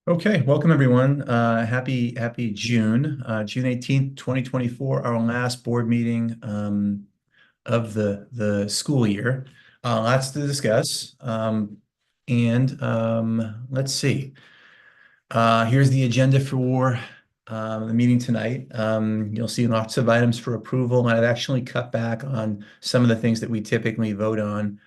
Okay, welcome everyone. Happy June, June 18th, 2024, our last board meeting of the school year. Lots to discuss. Let's see. Here's the agenda for the meeting tonight. You'll see lots of items for approval, and I've actually cut back on some of the things that we typically vote on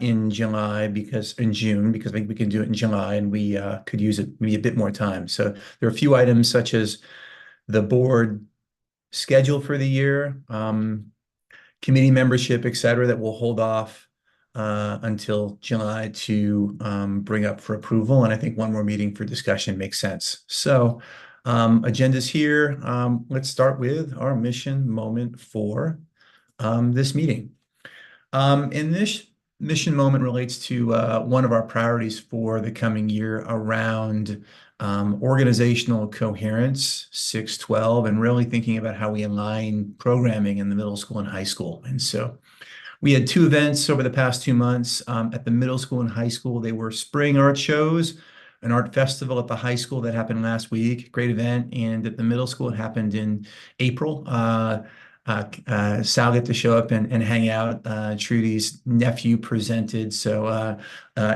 in June, because I think we can do it in July, and we could use it maybe a bit more time. So there are a few items such as the board schedule for the year, committee membership, et cetera, that we'll hold off until July to bring up for approval. And I think one more meeting for discussion makes sense. So agendas here. Let's start with our mission moment for this meeting. And this mission moment relates to one of our priorities for the coming year around organizational coherence, 612, and really thinking about how we align programming in the middle school and high school. And so we had two events over the past 2 months at the middle school and high school. They were spring art shows, an art festival at the high school that happened last week, great event. And at the middle school, it happened in April. Sal got to show up and hang out. Trudy's nephew presented, so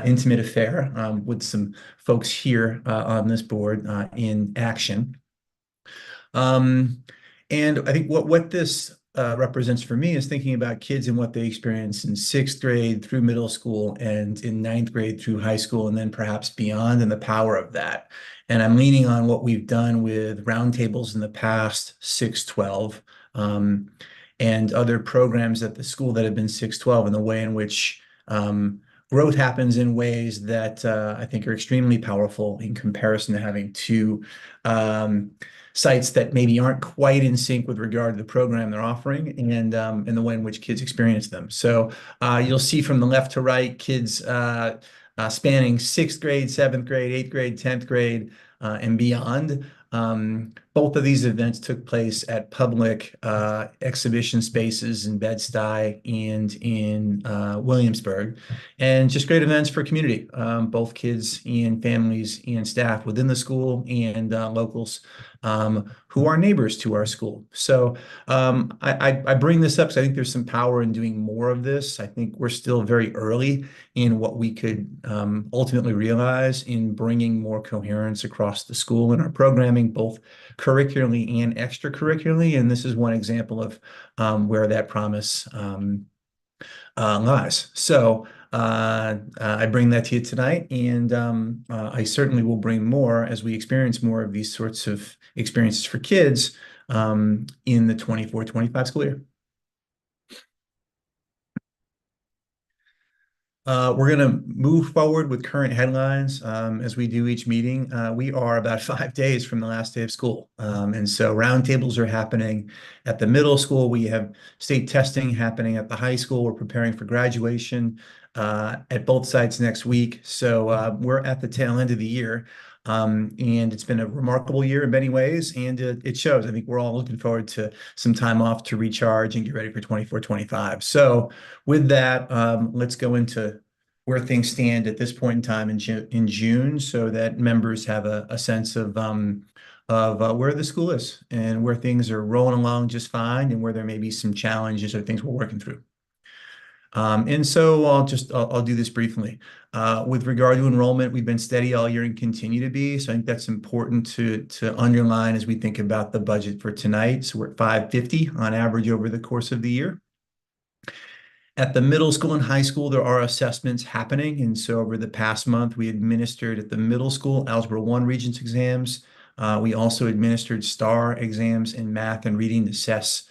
intimate affair with some folks here on this board in action. And I think what this represents for me is thinking about kids and what they experience in sixth grade through middle school and in ninth grade through high school, and then perhaps beyond, and the power of that. And I'm leaning on what we've done with roundtables in the past, 612, and other programs at the school that have been 612, and the way in which growth happens in ways that I think are extremely powerful in comparison to having two sites that maybe aren't quite in sync with regard to the program they're offering and the way in which kids experience them. So you'll see from the left to right, kids spanning sixth grade, seventh grade, eighth grade, 10th grade, and beyond. Both of these events took place at public exhibition spaces in Bed-Stuy and in Williamsburg, and just great events for community, both kids and families and staff within the school and locals who are neighbors to our school. So I bring this up because I think there's some power in doing more of this. I think we're still very early in what we could ultimately realize in bringing more coherence across the school in our programming, both curricularly and extracurricularly. And this is one example of where that promise lies. So I bring that to you tonight, and I certainly will bring more as we experience more of these sorts of experiences for kids in the 24-25 school year. We're going to move forward with current headlines as we do each meeting. We are about 5 days from the last day of school. And so roundtables are happening at the middle school. We have state testing happening at the high school. We're preparing for graduation at both sites next week. So we're at the tail end of the year. And it's been a remarkable year in many ways, and it shows. I think we're all looking forward to some time off to recharge and get ready for 24-25. So with that, let's go into where things stand at this point in time in June, so that members have a sense of where the school is and where things are rolling along just fine, and where there may be some challenges or things we're working through. And so I'll do this briefly. With regard to enrollment, we've been steady all year and continue to be. So I think that's important to underline as we think about the budget for tonight. So we're at 550 on average over the course of the year. At the middle school and high school, there are assessments happening. And so over the past month, we administered at the middle school Algebra 1 Regents exams. We also administered STAR exams in math and reading to assess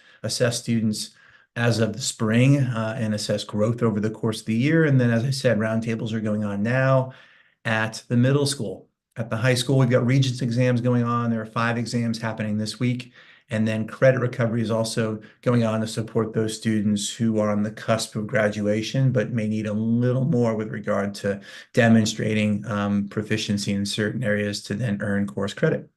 students as of the spring and assess growth over the course of the year. And then, as I said, roundtables are going on now at the middle school. At the high school, we've got Regents exams going on. There are 5 exams happening this week. And then credit recovery is also going on to support those students who are on the cusp of graduation, but may need a little more with regard to demonstrating proficiency in certain areas to then earn course credit.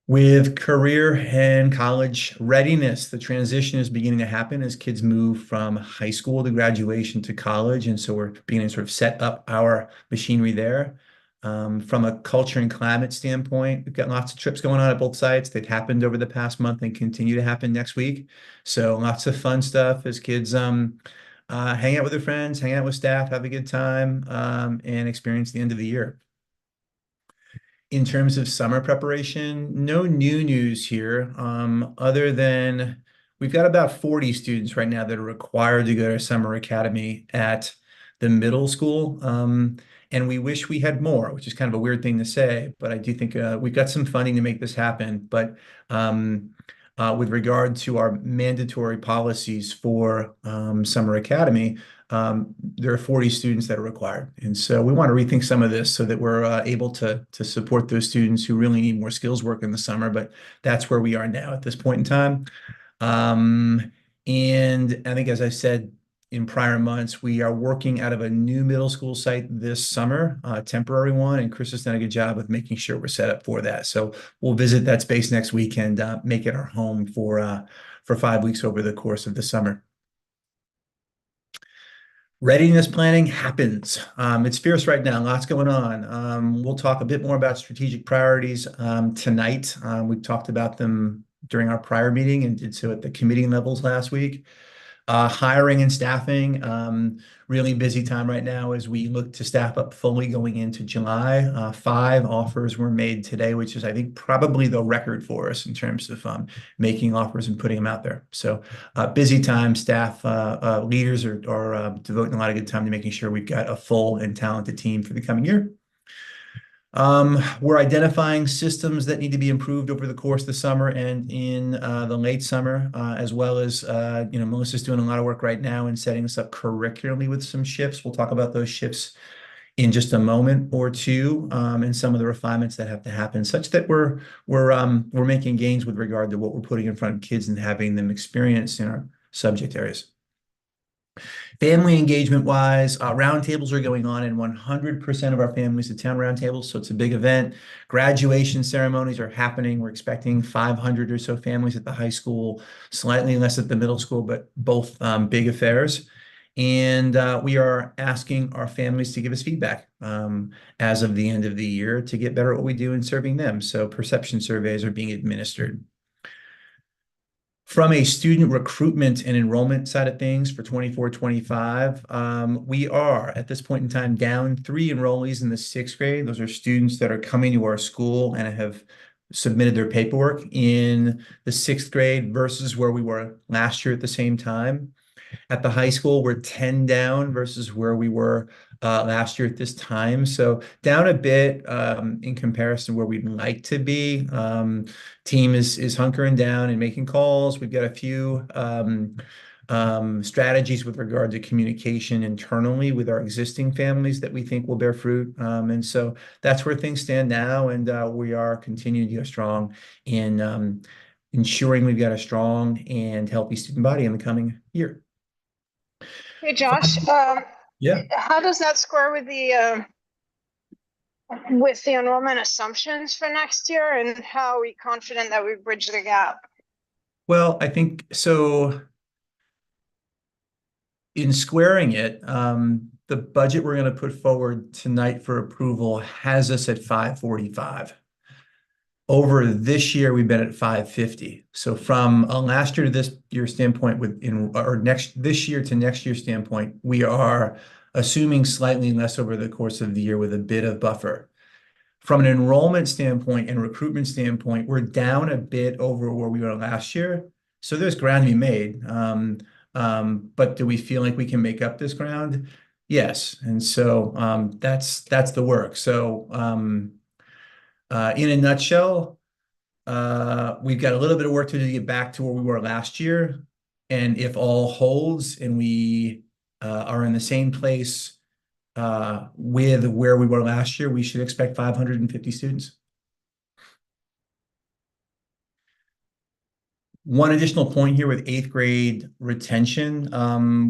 With career and college readiness, the transition is beginning to happen as kids move from high school to graduation to college. And so we're beginning to sort of set up our machinery there. From a culture and climate standpoint, we've got lots of trips going on at both sites. They've happened over the past month and continue to happen next week. So lots of fun stuff as kids hang out with their friends, hang out with staff, have a good time, and experience the end of the year. In terms of summer preparation, no new news here, other than we've got about 40 students right now that are required to go to summer academy at the middle school. And we wish we had more, which is kind of a weird thing to say, but I do think we've got some funding to make this happen. But with regard to our mandatory policies for summer academy, there are 40 students that are required. And so we want to rethink some of this so that we're able to support those students who really need more skills work in the summer. But that's where we are now at this point in time. And I think, as I said in prior months, we are working out of a new middle school site this summer, a temporary one, and Chris has done a good job with making sure we're set up for that. So we'll visit that space next week and make it our home for 5 weeks over the course of the summer. Readiness planning happens. It's fierce right now, lots going on. We'll talk a bit more about strategic priorities tonight. We've talked about them during our prior meeting and did so at the committee levels last week. Hiring and staffing, really busy time right now as we look to staff up fully going into July. 5 offers were made today, which is, I think, probably the record for us in terms of making offers and putting them out there. So busy time, staff leaders are devoting a lot of good time to making sure we've got a full and talented team for the coming year. We're identifying systems that need to be improved over the course of the summer and in the late summer, as well as, Melissa's doing a lot of work right now in setting us up curricularly with some shifts. We'll talk about those shifts in just a moment or two, and some of the refinements that have to happen, such that we're making gains with regard to what we're putting in front of kids and having them experience in our subject areas. Family engagement wise, roundtables are going on in 100% of our families attend roundtables, so it's a big event. Graduation ceremonies are happening. We're expecting 500 or so families at the high school, slightly less at the middle school, but both big affairs. And we are asking our families to give us feedback as of the end of the year to get better at what we do in serving them. So perception surveys are being administered. From a student recruitment and enrollment side of things for 24-25, we are at this point in time down 3 enrollees in the 6th grade. Those are students that are coming to our school and have submitted their paperwork in the 6th grade versus where we were last year at the same time. At the high school, we're 10 down versus where we were last year at this time. So down a bit in comparison to where we'd like to be. Team is hunkering down and making calls. We've got a few strategies with regard to communication internally with our existing families that we think will bear fruit. And so that's where things stand now. And we are continuing to go strong in ensuring we've got a strong and healthy student body in the coming year. Hey, Josh, Yeah. how does that square with the enrollment assumptions for next year, and how are we confident that we bridge the gap? Well, I think so. In squaring it, the budget we're going to put forward tonight for approval has us at 545. Over this year, we've been at 550. So from last year to this year standpoint, this year to next year standpoint, we are assuming slightly less over the course of the year with a bit of buffer. From an enrollment standpoint and recruitment standpoint, we're down a bit over where we were last year. So there's ground to be made. But do we feel like we can make up this ground? Yes. And so that's the work. So in a nutshell, we've got a little bit of work to do to get back to where we were last year. And if all holds and we are in the same place with where we were last year, we should expect 550 students. One additional point here with 8th grade retention.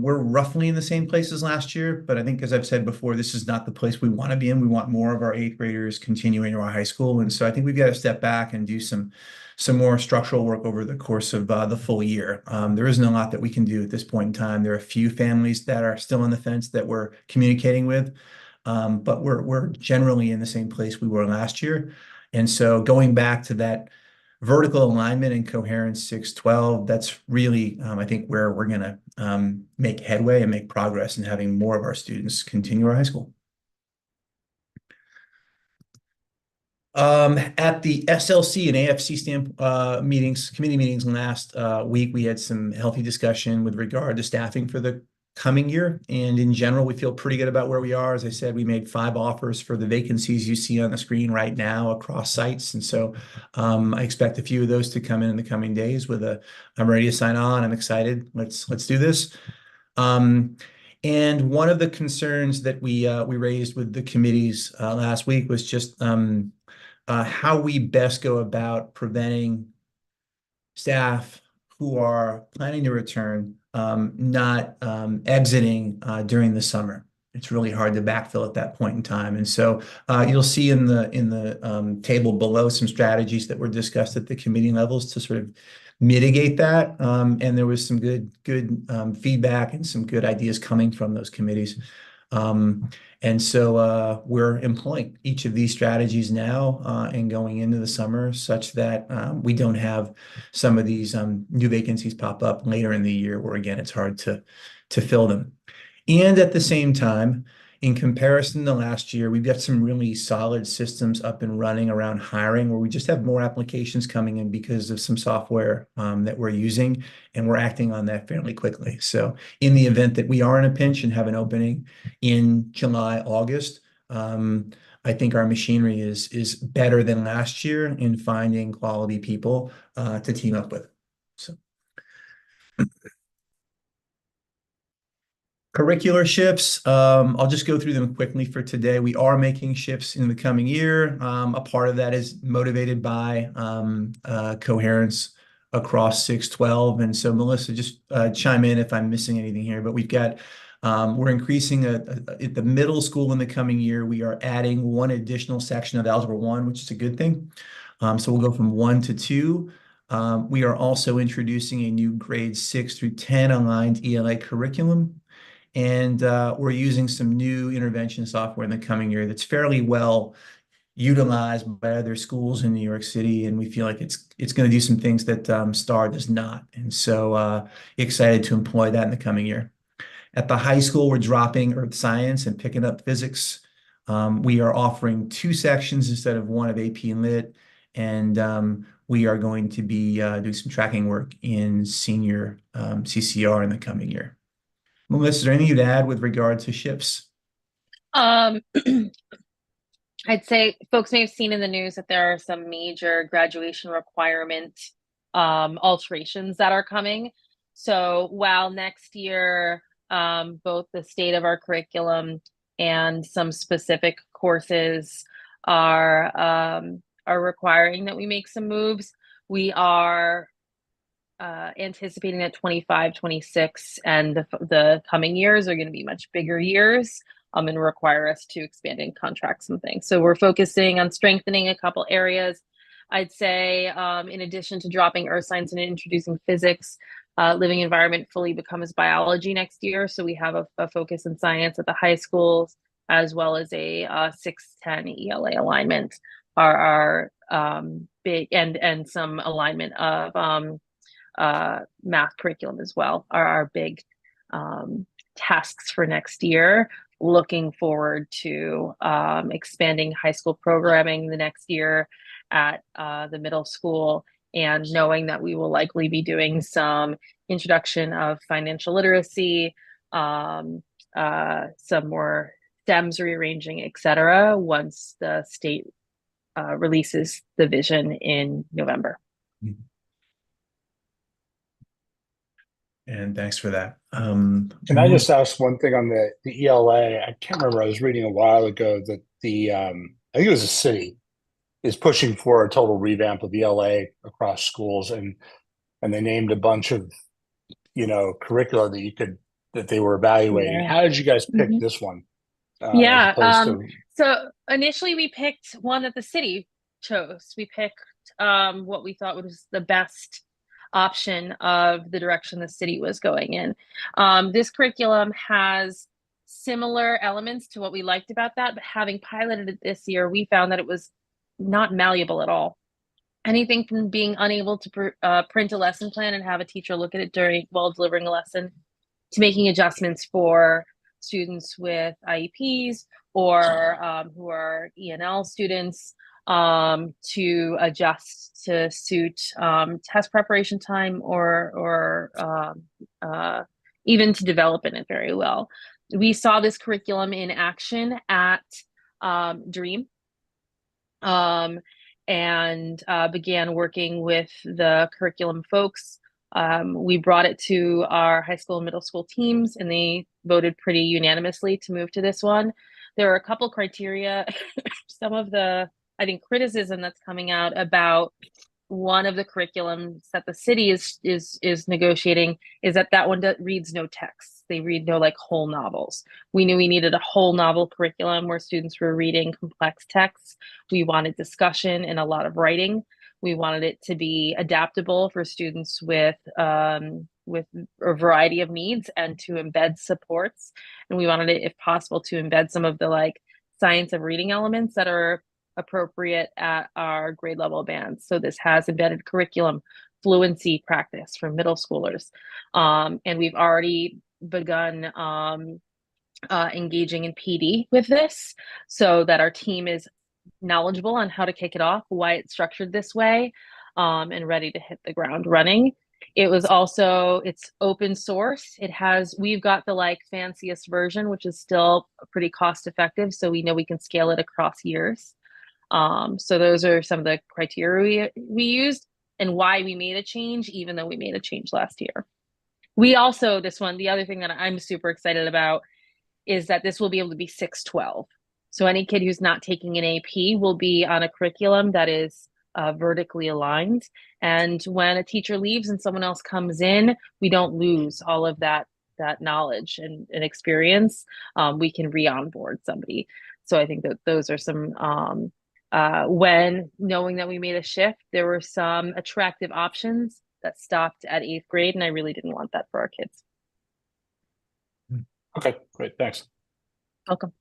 We're roughly in the same place as last year, but I think, as I've said before, this is not the place we want to be in. We want more of our 8th graders continuing to our high school. And so I think we've got to step back and do some more structural work over the course of the full year. There isn't a lot that we can do at this point in time. There are a few families that are still on the fence that we're communicating with. but we're generally in the same place we were last year. And so going back to that vertical alignment and coherence 612, that's really, I think, where we're going to make headway and make progress in having more of our students continue our high school. At the SLC and AFC committee meetings last week, we had some healthy discussion with regard to staffing for the coming year. And in general, we feel pretty good about where we are. As I said, we made 5 offers for the vacancies you see on the screen right now across sites. And so I expect a few of those to come in the coming days with I'm ready to sign on. I'm excited. Let's do this. And one of the concerns that we raised with the committees last week was just how we best go about preventing staff who are planning to return not exiting during the summer. It's really hard to backfill at that point in time. And so you'll see in the table below some strategies that were discussed at the committee levels to sort of mitigate that. And there was some good feedback and some good ideas coming from those committees. And so we're employing each of these strategies now and going into the summer such that we don't have some of these new vacancies pop up later in the year where, again, it's hard to fill them. And at the same time, in comparison to last year, we've got some really solid systems up and running around hiring where we just have more applications coming in because of some software that we're using, and we're acting on that fairly quickly. So in the event that we are in a pinch and have an opening in July, August, I think our machinery is better than last year in finding quality people to team up with. So. Curricular shifts, I'll just go through them quickly for today. We are making shifts in the coming year. A part of that is motivated by coherence across 612. And so Melissa, just chime in if I'm missing anything here, but we're increasing at the middle school in the coming year. We are adding one additional section of Algebra 1, which is a good thing. So we'll go from 1 to 2. We are also introducing a new grade 6 through 10 aligned ELA curriculum. And we're using some new intervention software in the coming year that's fairly well utilized by other schools in New York City, and we feel like it's going to do some things that STAR does not. And so excited to employ that in the coming year. At the high school, we're dropping earth science and picking up physics. We are offering 2 sections instead of 1 of AP and Lit, and we are going to be doing some tracking work in senior CCR in the coming year. Melissa, is there anything you'd add with regard to shifts? Um, I'd say folks may have seen in the news that there are some major graduation requirement alterations that are coming. So while next year, both the state of our curriculum and some specific courses are requiring that we make some moves, we are anticipating that 25, 26, and the coming years are going to be much bigger years and require us to expand in contracts and things. So we're focusing on strengthening a couple areas. I'd say in addition to dropping earth science and introducing physics, living environment fully becomes biology next year. So we have a focus in science at the high schools, as well as a 610 ELA alignment are big, and some alignment of math curriculum as well are our big tasks for next year. Looking forward to expanding high school programming the next year at the middle school, and knowing that we will likely be doing some introduction of financial literacy, some more STEMs rearranging, etc., once the state releases the vision in November. And thanks for that. Can I just ask one thing on the ELA? I can't remember. I was reading a while ago that I think it was a city is pushing for a total revamp of ELA across schools, and they named a bunch of curricula that they were evaluating. Yeah. How did you guys pick this one? Yeah. As opposed to... So initially we picked one that the city chose. We picked what we thought was the best option of the direction the city was going in. This curriculum has similar elements to what we liked about that, but having piloted it this year, we found that it was not malleable at all. Anything from being unable to print a lesson plan and have a teacher look at it while delivering a lesson, to making adjustments for students with IEPs or who are ENL students, to adjust to suit test preparation time or even to develop in it very well. We saw this curriculum in action at DREAM, and began working with the curriculum folks. We brought it to our high school and middle school teams, and they voted pretty unanimously to move to this one. There are a couple criteria, some of the, I think, criticism that's coming out about one of the curriculums that the city is negotiating is that one reads no text. They read no like whole novels. We knew we needed a whole novel curriculum where students were reading complex texts. We wanted discussion and a lot of writing. We wanted it to be adaptable for students with a variety of needs and to embed supports. And we wanted it, if possible, to embed some of the like science of reading elements that are appropriate at our grade level bands. So this has embedded curriculum, fluency practice for middle schoolers. And we've already begun engaging in PD with this so that our team is knowledgeable on how to kick it off, why it's structured this way, and ready to hit the ground running. It was also, it's open source. We've got the like fanciest version, which is still pretty cost effective. So we know we can scale it across years. So those are some of the criteria we used and why we made a change, even though we made a change last year. We also, the other thing that I'm super excited about is that this will be able to be 612. So any kid who's not taking an AP will be on a curriculum that is vertically aligned. And when a teacher leaves and someone else comes in, we don't lose all of that knowledge and experience. We can re-onboard somebody. So I think that those are some, when knowing that we made a shift, there were some attractive options that stopped at 8th grade, and I really didn't want that for our kids. Okay, great, thanks. Welcome.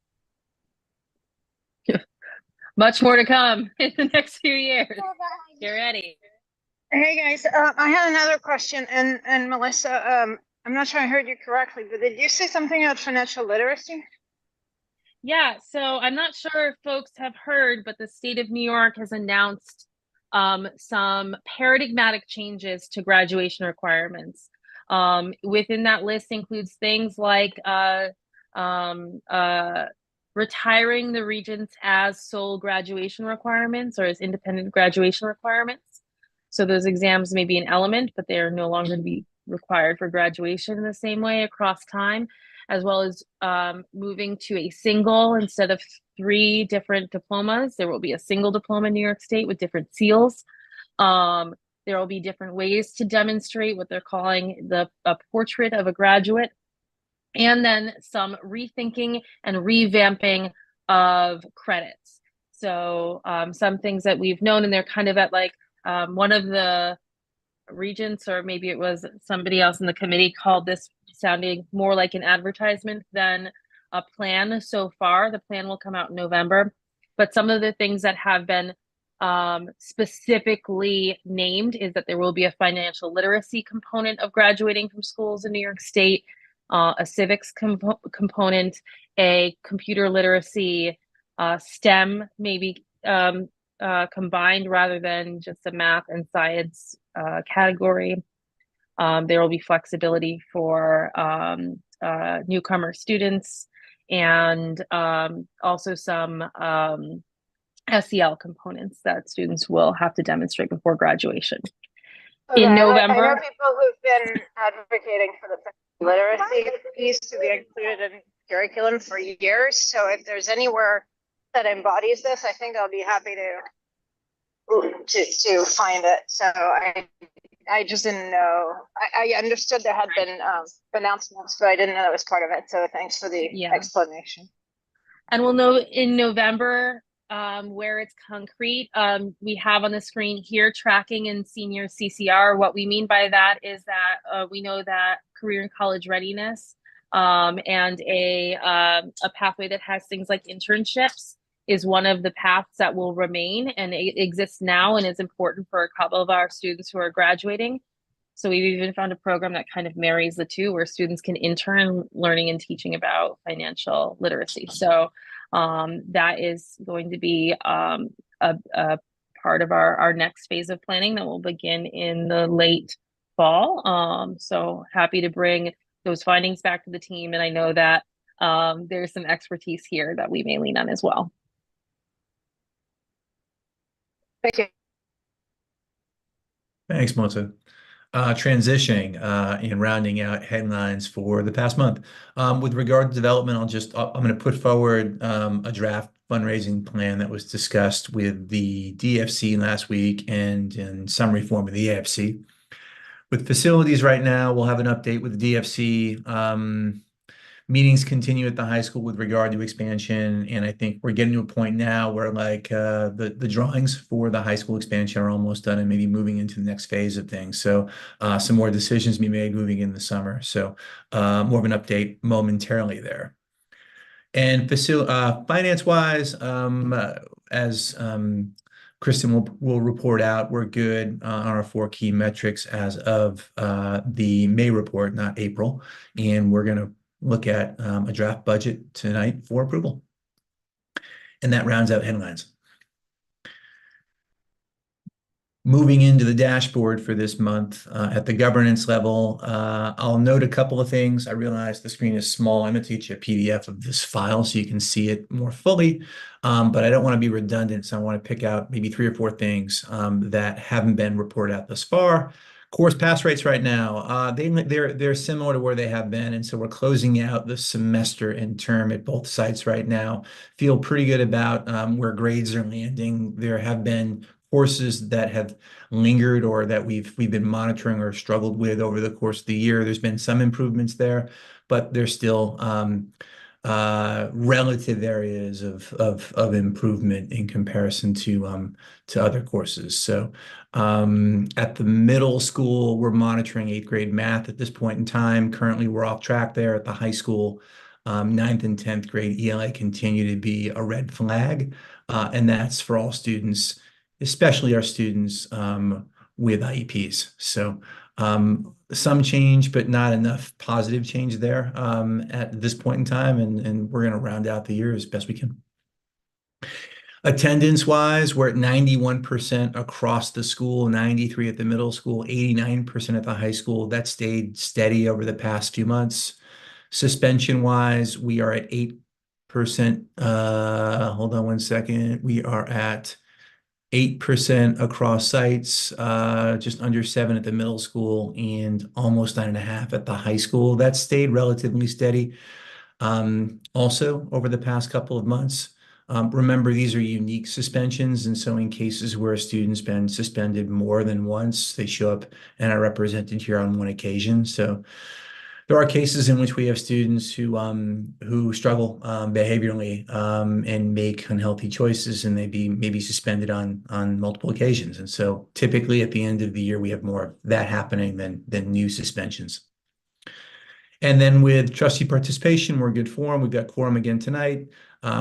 Much more to come in the next few years. Get ready. Hey guys, I had another question, and Melissa, I'm not sure I heard you correctly, but did you say something about financial literacy? Yeah, so I'm not sure if folks have heard, but the state of New York has announced some paradigmatic changes to graduation requirements. Within that list includes things like retiring the regents as sole graduation requirements or as independent graduation requirements. So those exams may be an element, but they are no longer to be required for graduation in the same way across time, as well as moving to a single instead of 3 different diplomas. There will be a single diploma in New York State with different seals. There will be different ways to demonstrate what they're calling a portrait of a graduate. And then some rethinking and revamping of credits. So some things that we've known, and they're kind of at like one of the regents, or maybe it was somebody else in the committee, called this sounding more like an advertisement than a plan so far. The plan will come out in November, but some of the things that have been specifically named is that there will be a financial literacy component of graduating from schools in New York State, a civics component, a computer literacy, STEM maybe combined rather than just a math and science category. There will be flexibility for newcomer students, and also some SEL components that students will have to demonstrate before graduation. Okay, In November, I know people who've been advocating for the literacy piece to be included in curriculum for years. So if there's anywhere that embodies this, I think I'll be happy to find it. So I just didn't know. I understood there had been announcements, but I didn't know that was part of it. So thanks for the explanation. And we'll know in November where it's concrete. We have on the screen here tracking in senior CCR. What we mean by that is that we know that career and college readiness and a pathway that has things like internships is one of the paths that will remain, and it exists now and is important for a couple of our students who are graduating. So we've even found a program that kind of marries the two, where students can intern learning and teaching about financial literacy. So that is going to be a part of our next phase of planning that will begin in the late fall. So happy to bring those findings back to the team. And I know that there's some expertise here that we may lean on as well. Thank you. Thanks, Melissa. Transitioning and rounding out headlines for the past month. With regard to development, I'm going to put forward a draft fundraising plan that was discussed with the DFC last week and in some reform of the AFC. With facilities right now, we'll have an update with the DFC. Meetings continue at the high school with regard to expansion, and I think we're getting to a point now where like the drawings for the high school expansion are almost done and maybe moving into the next phase of things. So some more decisions to be made moving in the summer. So more of an update momentarily there. And finance-wise, as Kristen will report out, we're good on our 4 key metrics as of the May report, not April, and we're going to look at a draft budget tonight for approval. And that rounds out headlines. Moving into the dashboard for this month at the governance level, I'll note a couple of things. I realize the screen is small. I'm going to teach you a PDF of this file so you can see it more fully, but I don't want to be redundant, so I want to pick out maybe 3 or 4 things that haven't been reported out thus far. Course pass rates right now, they're similar to where they have been, and so we're closing out the semester and term at both sites right now. Feel pretty good about where grades are landing. There have been courses that have lingered or that we've been monitoring or struggled with over the course of the year. There's been some improvements there, but there's still relative areas of improvement in comparison to other courses. So at the middle school, we're monitoring 8th grade math at this point in time. Currently, we're off track there. At the high school, 9th and 10th grade ELA continue to be a red flag, and that's for all students, especially our students with IEPs. So some change, but not enough positive change there at this point in time, and we're going to round out the year as best we can. Attendance-wise, we're at 91% across the school, 93 at the middle school, 89% at the high school. That stayed steady over the past few months. Suspension-wise, we are at 8%. Hold on one second. We are at 8% across sites, just under 7 at the middle school, and almost 9.5 at the high school. That stayed relatively steady. Also, over the past couple of months, remember these are unique suspensions, and so in cases where a student's been suspended more than once, they show up and are represented here on one occasion. So there are cases in which we have students who struggle behaviorally and make unhealthy choices, and they may be suspended on multiple occasions. And so typically at the end of the year, we have more of that happening than new suspensions. And then with trustee participation, we're in good form. We've got quorum again tonight.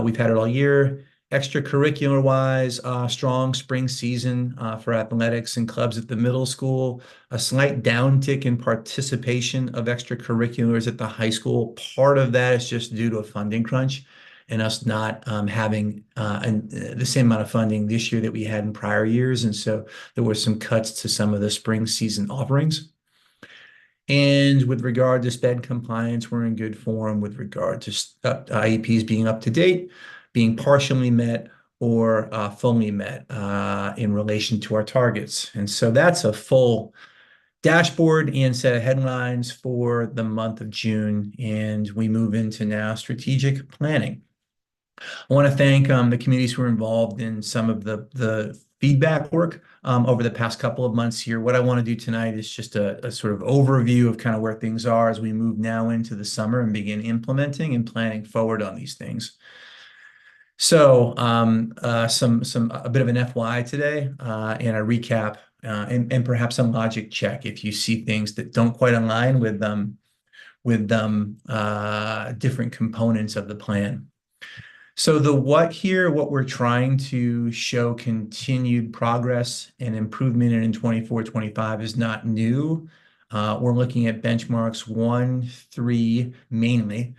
We've had it all year. Extracurricular-wise, strong spring season for athletics and clubs at the middle school. A slight downtick in participation of extracurriculars at the high school. Part of that is just due to a funding crunch and us not having the same amount of funding this year that we had in prior years. And so there were some cuts to some of the spring season offerings. And with regard to SPED compliance, we're in good form with regard to IEPs being up to date, being partially met, or fully met in relation to our targets. And so that's a full dashboard and set of headlines for the month of June. And we move into now strategic planning. I want to thank the communities who were involved in some of the feedback work over the past couple of months here. What I want to do tonight is just a sort of overview of kind of where things are as we move now into the summer and begin implementing and planning forward on these things. So a bit of an FYI today and a recap and perhaps some logic check if you see things that don't quite align with with different components of the plan. So the what here, what we're trying to show continued progress and improvement in 24-25 is not new. We're looking at benchmarks 1, 3 mainly,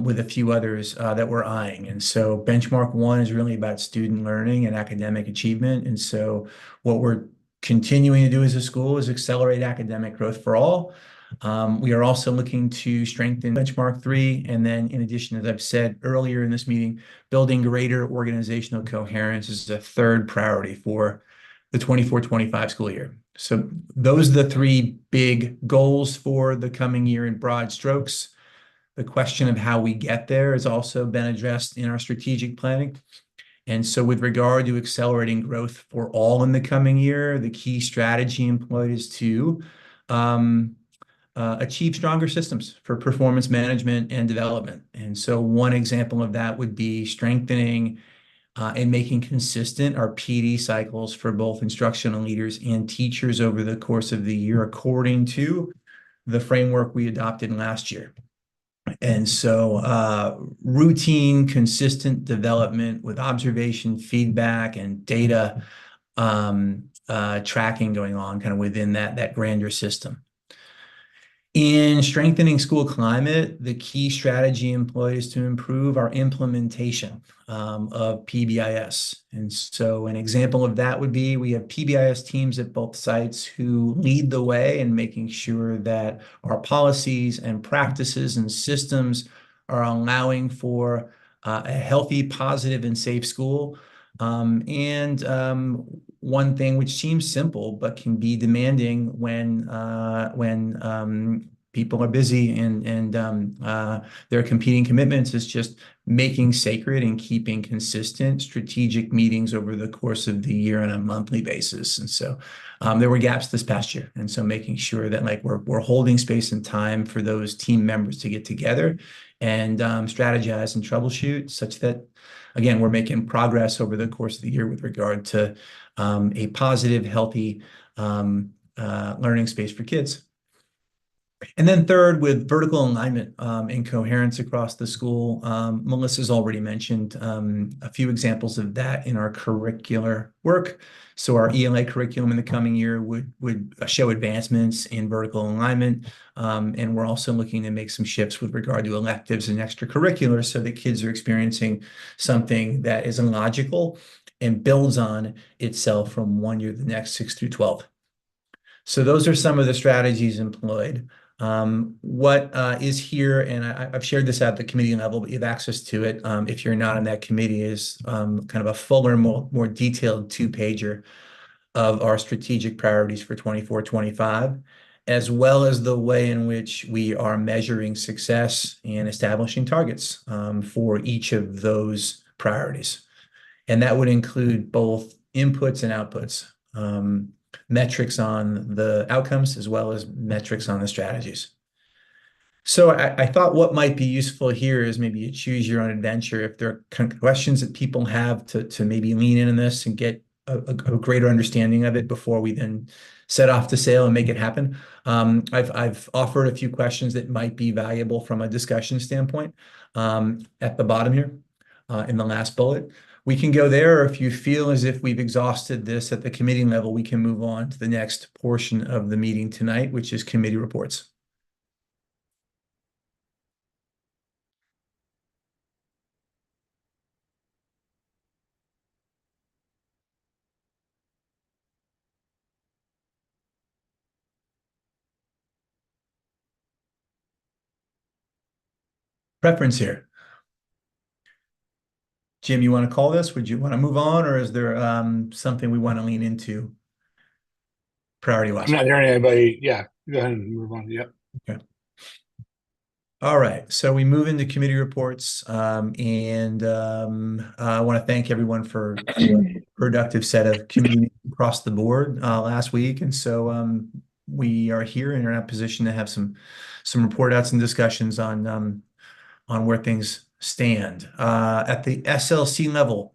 with a few others that we're eyeing. And so benchmark 1 is really about student learning and academic achievement. And so what we're continuing to do as a school is accelerate academic growth for all. We are also looking to strengthen benchmark 3. And then in addition, as I've said earlier in this meeting, building greater organizational coherence is a third priority for the 24-25 school year. So those are the 3 big goals for the coming year in broad strokes. The question of how we get there has also been addressed in our strategic planning. And so with regard to accelerating growth for all in the coming year, the key strategy employed is to achieve stronger systems for performance management and development. And so one example of that would be strengthening and making consistent our PD cycles for both instructional leaders and teachers over the course of the year, according to the framework we adopted last year. And so routine, consistent development with observation, feedback, and data tracking going on kind of within that grander system. In strengthening school climate, the key strategy employed is to improve our implementation of PBIS. And so an example of that would be we have PBIS teams at both sites who lead the way in making sure that our policies and practices and systems are allowing for a healthy, positive, and safe school. One thing which seems simple but can be demanding when people are busy and there are competing commitments is just making sacred and keeping consistent strategic meetings over the course of the year on a monthly basis. And so there were gaps this past year, and so making sure that like we're holding space and time for those team members to get together and strategize and troubleshoot such that, again, we're making progress over the course of the year with regard to a positive, healthy learning space for kids. And then third, with vertical alignment and coherence across the school, Melissa's already mentioned a few examples of that in our curricular work. So our ELA curriculum in the coming year would show advancements in vertical alignment. And we're also looking to make some shifts with regard to electives and extracurriculars so that kids are experiencing something that is illogical and builds on itself from one year to the next, 6 through 12. So those are some of the strategies employed. What is here, and I've shared this at the committee level, but you have access to it if you're not on that committee, is kind of a fuller, more detailed 2-pager of our strategic priorities for 24-25, as well as the way in which we are measuring success and establishing targets for each of those priorities. And that would include both inputs and outputs. Metrics on the outcomes as well as metrics on the strategies. So I thought what might be useful here is maybe you choose your own adventure. If there are questions that people have to maybe lean in on this and get a greater understanding of it before we then set off to sail and make it happen. I've offered a few questions that might be valuable from a discussion standpoint at the bottom here in the last bullet. We can go there, or if you feel as if we've exhausted this at the committee level, we can move on to the next portion of the meeting tonight, which is committee reports. Preference here. Jim, you want to call this? Would you want to move on, or is there something we want to lean into priority-wise? I'm not hearing anybody. Yeah, go ahead and move on. Yep. Okay. All right, so we move into committee reports, and I want to thank everyone for a productive set of committee meetings across the board last week, and so we are here and are in a position to have some report outs and discussions on where things stand. At the SLC level,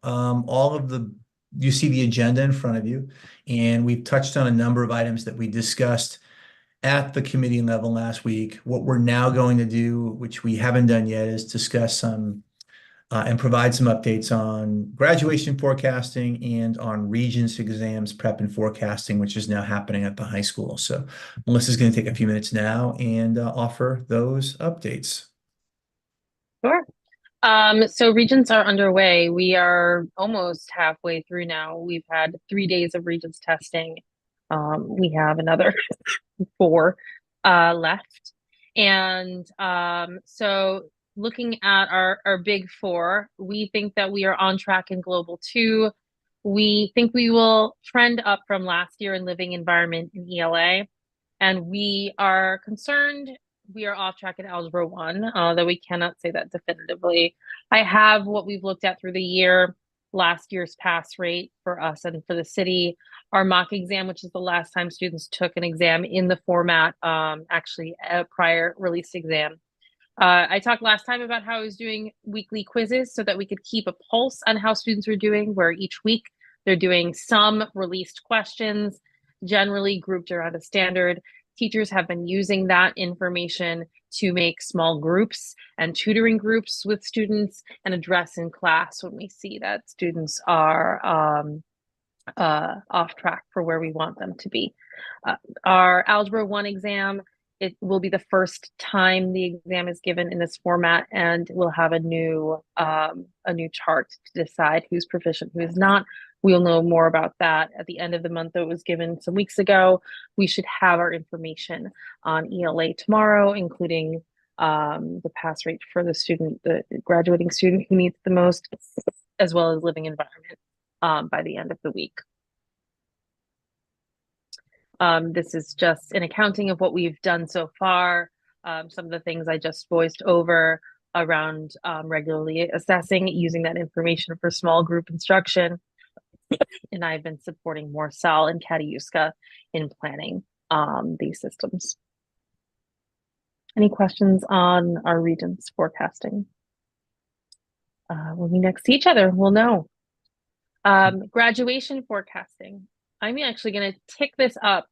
you see the agenda in front of you, and we've touched on a number of items that we discussed at the committee level last week. What we're now going to do, which we haven't done yet, is discuss some and provide some updates on graduation forecasting and on Regents exams prep and forecasting, which is now happening at the high school. So Melissa's going to take a few minutes now and offer those updates. Sure. So Regents are underway. We are almost halfway through now. We've had 3 days of Regents testing. We have another 4 left. And so looking at our big 4, we think that we are on track in Global 2. We think we will trend up from last year in living environment in ELA. And we are concerned we are off track in Algebra 1, though we cannot say that definitively. I have what we've looked at through the year, last year's pass rate for us and for the city, our mock exam, which is the last time students took an exam in the format, actually a prior release exam. I talked last time about how I was doing weekly quizzes so that we could keep a pulse on how students were doing, where each week they're doing some released questions, generally grouped around a standard. Teachers have been using that information to make small groups and tutoring groups with students and address in class when we see that students are off track for where we want them to be. Our Algebra 1 exam, it will be the first time the exam is given in this format, and we'll have a new chart to decide who's proficient, who's not. We'll know more about that at the end of the month. That was given some weeks ago. We should have our information on ELA tomorrow, including the pass rate for the student, the graduating student who needs the most, as well as living environment by the end of the week. This is just an accounting of what we've done so far. Some of the things I just voiced over around regularly assessing, using that information for small group instruction. And I've been supporting more Sal and Katiuska in planning these systems. Any questions on our Regents forecasting? When we next see each other, we'll know. Graduation forecasting. I'm actually going to tick this up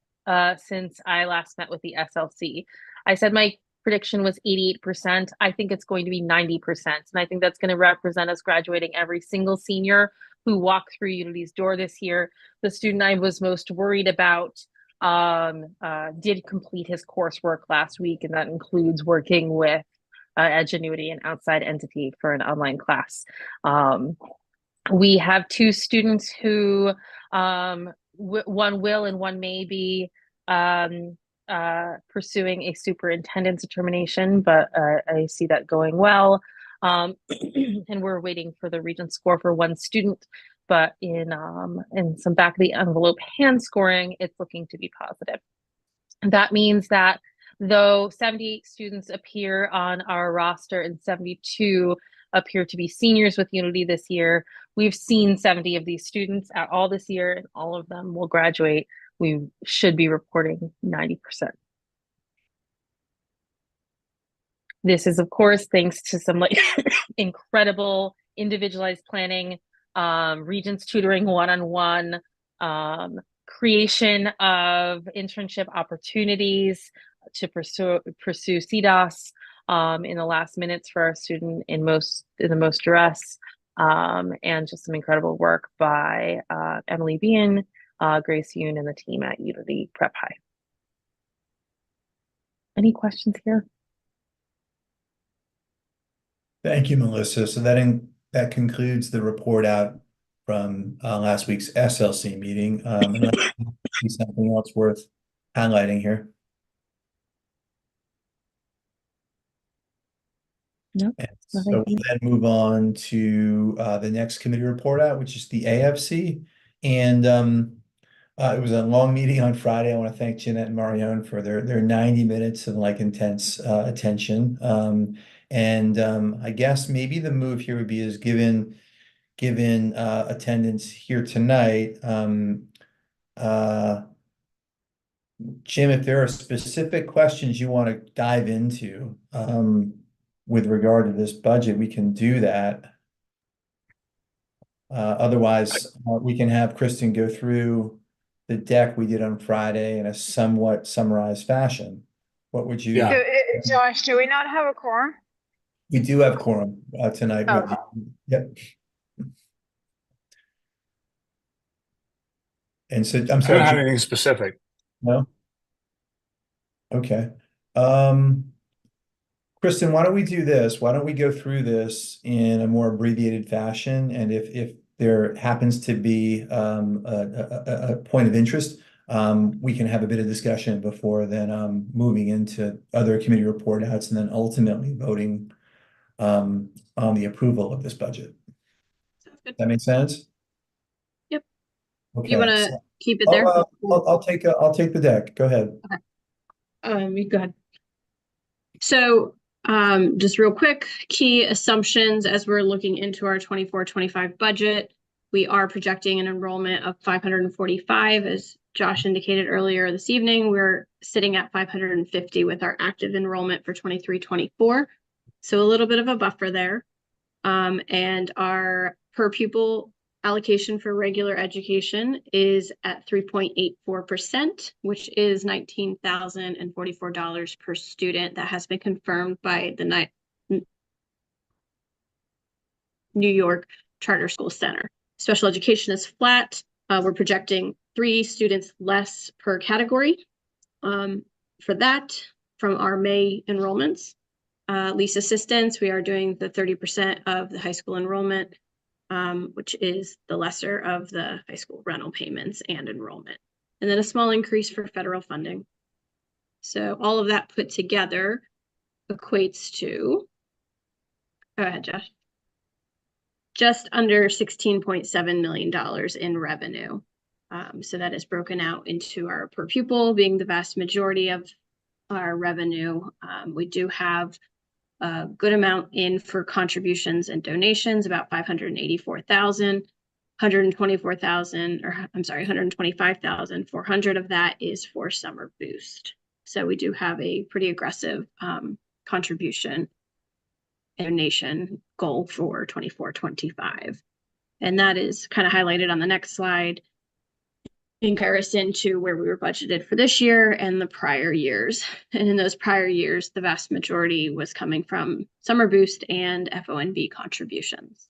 since I last met with the SLC. I said my prediction was 88%. I think it's going to be 90%. And I think that's going to represent us graduating every single senior who walked through Unity's door this year. The student I was most worried about did complete his coursework last week, and that includes working with Edgenuity, an outside entity, for an online class. We have 2 students who one will and one may be pursuing a superintendent's determination, but I see that going well. And we're waiting for the Regent score for one student, but in some back of the envelope hand scoring, it's looking to be positive. That means that though 78 students appear on our roster and 72 appear to be seniors with Unity this year, we've seen 70 of these students at all this year, and all of them will graduate. We should be reporting 90%. This is, of course, thanks to some like incredible individualized planning, Regents tutoring one-on-one, creation of internship opportunities to pursue CDOS in the last minutes for our student in the most duress, and just some incredible work by Emily Bean, Grace Yoon, and the team at Unity Prep High. Any questions here? Thank you, Melissa. So that concludes the report out from last week's SLC meeting. Unless you see something else worth highlighting here. No. And so we'll then move on to the next committee report out, which is the AFC. And it was a long meeting on Friday. I want to thank Jeanette and Marion for their 90 minutes of like intense attention. I guess maybe the move here would be is given attendance here tonight. Jim, if there are specific questions you want to dive into with regard to this budget, we can do that. Otherwise, we can have Kristen go through the deck we did on Friday in a somewhat summarized fashion, what would you? Yeah. Josh, do we not have a quorum? We do have quorum tonight with Oh. you. Yep. And so I'm I don't sorry, have Jim, anything specific. no? Okay. Kristen, why don't we do this? Why don't we go through this in a more abbreviated fashion? And if there happens to be a point of interest, we can have a bit of discussion before then moving into other committee report outs and then ultimately voting on the approval of this budget. Sounds good. That make sense? Yep. Okay. You want to So keep it there? I'll take the deck. Go ahead. You go ahead. So, just real quick, key assumptions as we're looking into our 24-25 budget. We are projecting an enrollment of 545, as Josh indicated earlier this evening. We're sitting at 550 with our active enrollment for 23-24. So a little bit of a buffer there. And our per pupil allocation for regular education is at 3.84%, which is $19,044 per student. That has been confirmed by the New York Charter School Center. Special education is flat. We're projecting 3 students less per category. For that, from our May enrollments, lease assistance, we are doing the 30% of the high school enrollment, which is the lesser of the high school rental payments and enrollment. And then a small increase for federal funding. So all of that put together equates to, go ahead, Josh, just under $16.7 million in revenue. So that is broken out into our per pupil being the vast majority of our revenue. We do have a good amount in for contributions and donations, about 584,000, 125,400 of that is for summer boost. So we do have a pretty aggressive contribution and donation goal for 24-25. And that is kind of highlighted on the next slide in comparison to where we were budgeted for this year and the prior years. And in those prior years, the vast majority was coming from summer boost and FONB contributions.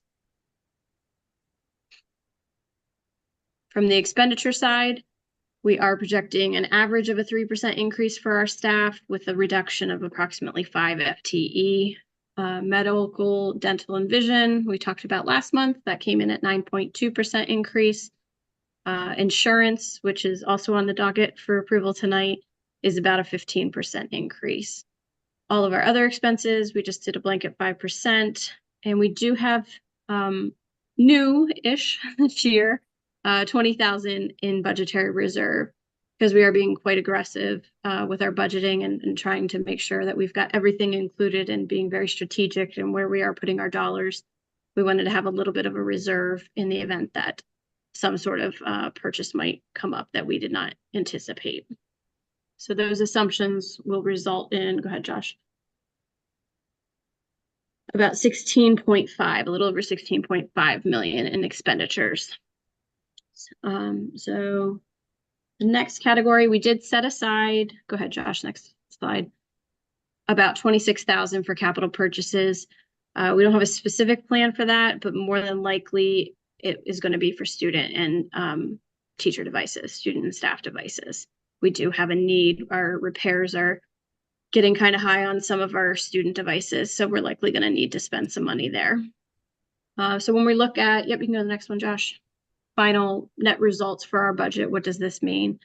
From the expenditure side, we are projecting an average of a 3% increase for our staff with a reduction of approximately 5 FTE. Medical, dental, and vision, we talked about last month, that came in at 9.2% increase. Insurance, which is also on the docket for approval tonight, is about a 15% increase. All of our other expenses, we just did a blanket 5%, and we do have new-ish this year, 20,000 in budgetary reserve, because we are being quite aggressive with our budgeting and trying to make sure that we've got everything included and being very strategic in where we are putting our dollars. We wanted to have a little bit of a reserve in the event that some sort of purchase might come up that we did not anticipate. So those assumptions will result in, go ahead, Josh, about 16.5, a little over 16.5 million in expenditures. So the next category, we did set aside, go ahead, Josh, next slide, about 26,000 for capital purchases. We don't have a specific plan for that, but more than likely it is going to be for student and teacher devices, student and staff devices. We do have a need. Our repairs are getting kind of high on some of our student devices, so we're likely going to need to spend some money there. So when we look at, yep, you can go to the next one, Josh. Final net results for our budget, what does this mean?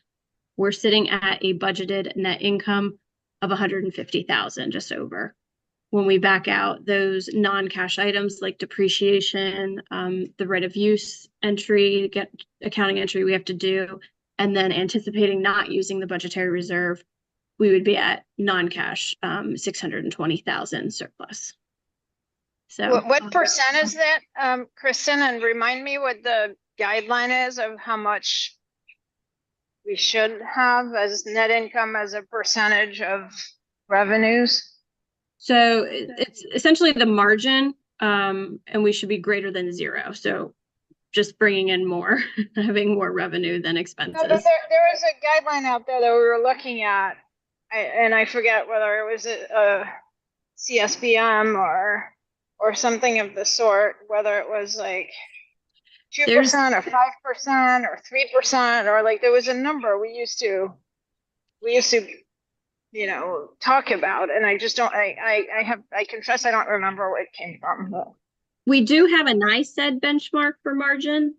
We're sitting at a budgeted net income of 150,000, just over. When we back out those non-cash items like depreciation, the right of use entry, accounting entry we have to do, and then anticipating not using the budgetary reserve, we would be at non-cash 620,000 surplus. So what percent is that, Kristen? And remind me what the guideline is of how much we should have as net income as a percentage of revenues. So it's essentially the margin, and we should be greater than 0. So just bringing in more, having more revenue than No, but expenses. there was a guideline out there that we were looking at, and I forget whether it was a CSBM or something of the sort, whether it was like 2% or 5% or 3%, or like there was a number we used to, talk about, and I just don't, I confess I don't remember where it came from. But. We do have a NICEAD benchmark for margin,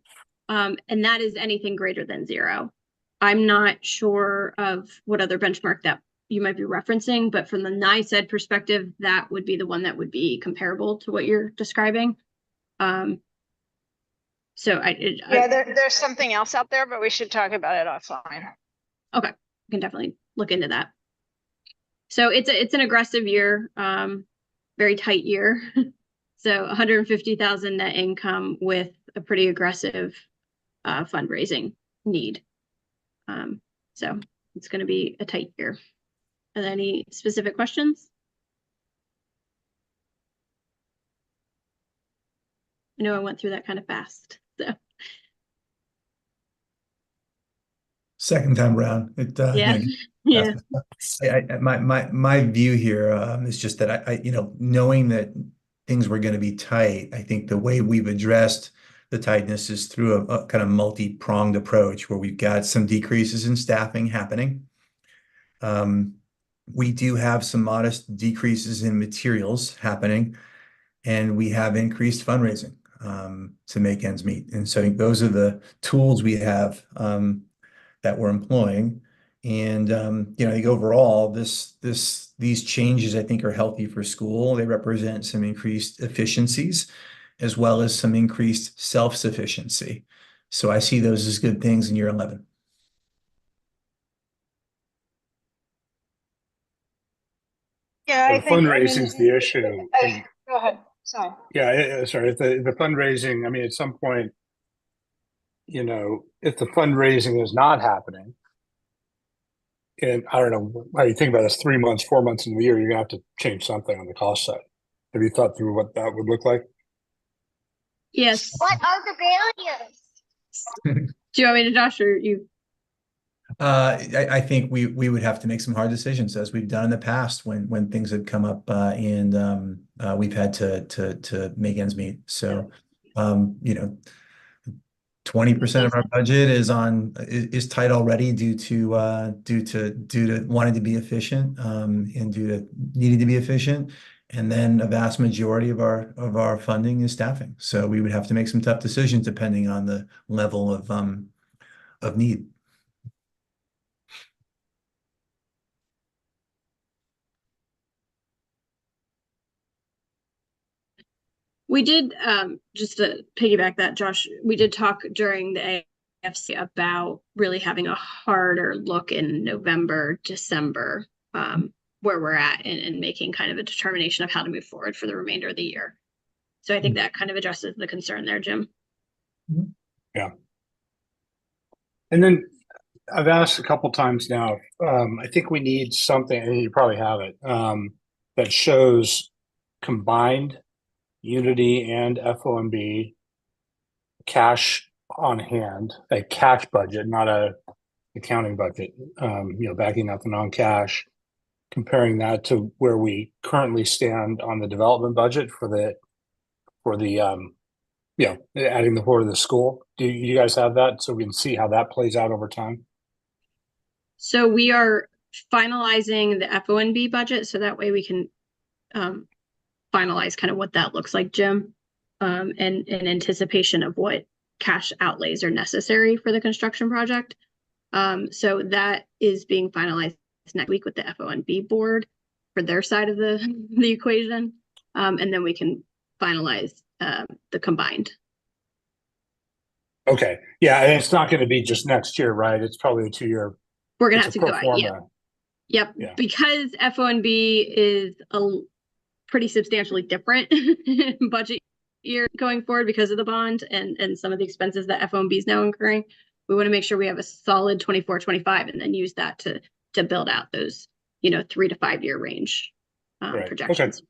and that is anything greater than 0. I'm not sure of what other benchmark that you might be referencing, but from the NICEAD perspective, that would be the one that would be comparable to what you're describing. So there's something else out there, but we should talk about it offline. Okay, we can definitely look into that. So it's an aggressive year, very tight year. So 150,000 net income with a pretty aggressive fundraising need. So it's going to be a tight year. Are there any specific questions? I know I went through that kind of fast. So. Second time around, my view here is just that I knowing that things were going to be tight, I think the way we've addressed the tightness is through a kind of multi-pronged approach where we've got some decreases in staffing happening. We do have some modest decreases in materials happening, and we have increased fundraising to make ends meet. And so I think those are the tools we have that we're employing. And I think overall, these changes I think are healthy for school. They represent some increased efficiencies as well as some increased self-sufficiency. So I see those as good things in year 11. Yeah, I think fundraising is the issue. Go ahead. Sorry. Yeah, sorry. If the fundraising, I mean, at some point, if the fundraising is not happening, and I don't know how you think about this, 3 months, 4 months in the year, you're gonna have to change something on the cost side. Have you thought through what that would look like? Yes. What are the barriers? Do you want me to, Josh, or you? I think we would have to make some hard decisions as we've done in the past when things have come up and we've had to make ends meet. So 20% of our budget is tight already due to wanting to be efficient and due to needing to be efficient. And then a vast majority of our funding is staffing. So we would have to make some tough decisions depending on the level of need. We did, just to piggyback that, Josh, we did talk during the AFC about really having a harder look in November, December, where we're at and making kind of a determination of how to move forward for the remainder of the year. So I think that kind of addresses the concern there, Jim. Yeah. And then I've asked a couple times now, I think we need something, and you probably have it, that shows combined Unity and FOMB cash on hand, a cash budget, not a accounting budget, backing out the non-cash, comparing that to where we currently stand on the development budget for the adding the floor to the school. Do you guys have that so we can see how that plays out over time? So we are finalizing the FONB budget, so that way we can finalize kind of what that looks like, Jim, and in anticipation of what cash outlays are necessary for the construction project. So that is being finalized next week with the FONB board for their side of the equation, and then we can finalize the combined. Okay, yeah, and it's not going to be just next year, right? It's probably a 2-year. We're gonna have to go out. Yep. Because FONB is a pretty substantially different budget year going forward because of the bond and some of the expenses that FOMB is now incurring. We want to make sure we have a solid 24-25 and then use that to build out those 3 to 5 year range projections. Okay.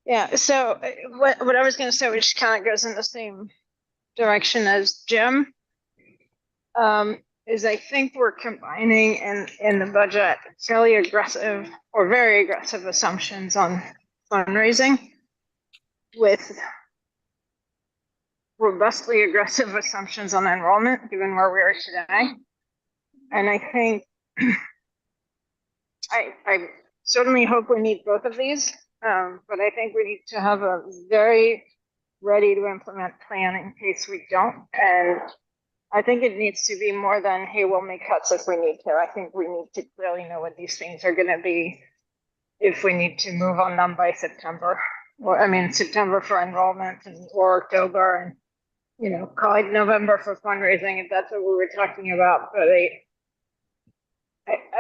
Yeah, so what I was going to say, which kind of goes in the same direction as Jim. Is I think we're combining in the budget fairly aggressive or very aggressive assumptions on fundraising with robustly aggressive assumptions on enrollment, given where we are today. And I think I certainly hope we meet both of these, but I think we need to have a very ready to implement plan in case we don't. And I think it needs to be more than, hey, we'll make cuts if we need to. I think we need to clearly know what these things are going to be if we need to move on them by September. Or, I mean, September for enrollment or October, and, you know, call it November for fundraising if that's what we were talking about. But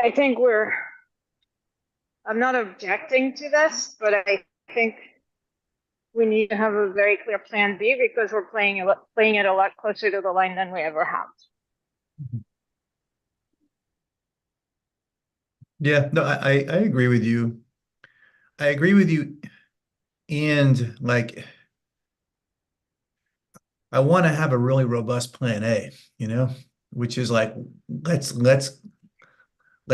I think I'm not objecting to this, but I think we need to have a very clear plan B because we're playing it a lot closer to the line than we ever have. Yeah, no, I agree with you. I agree with you. And like, I want to have a really robust plan A, which is like, let's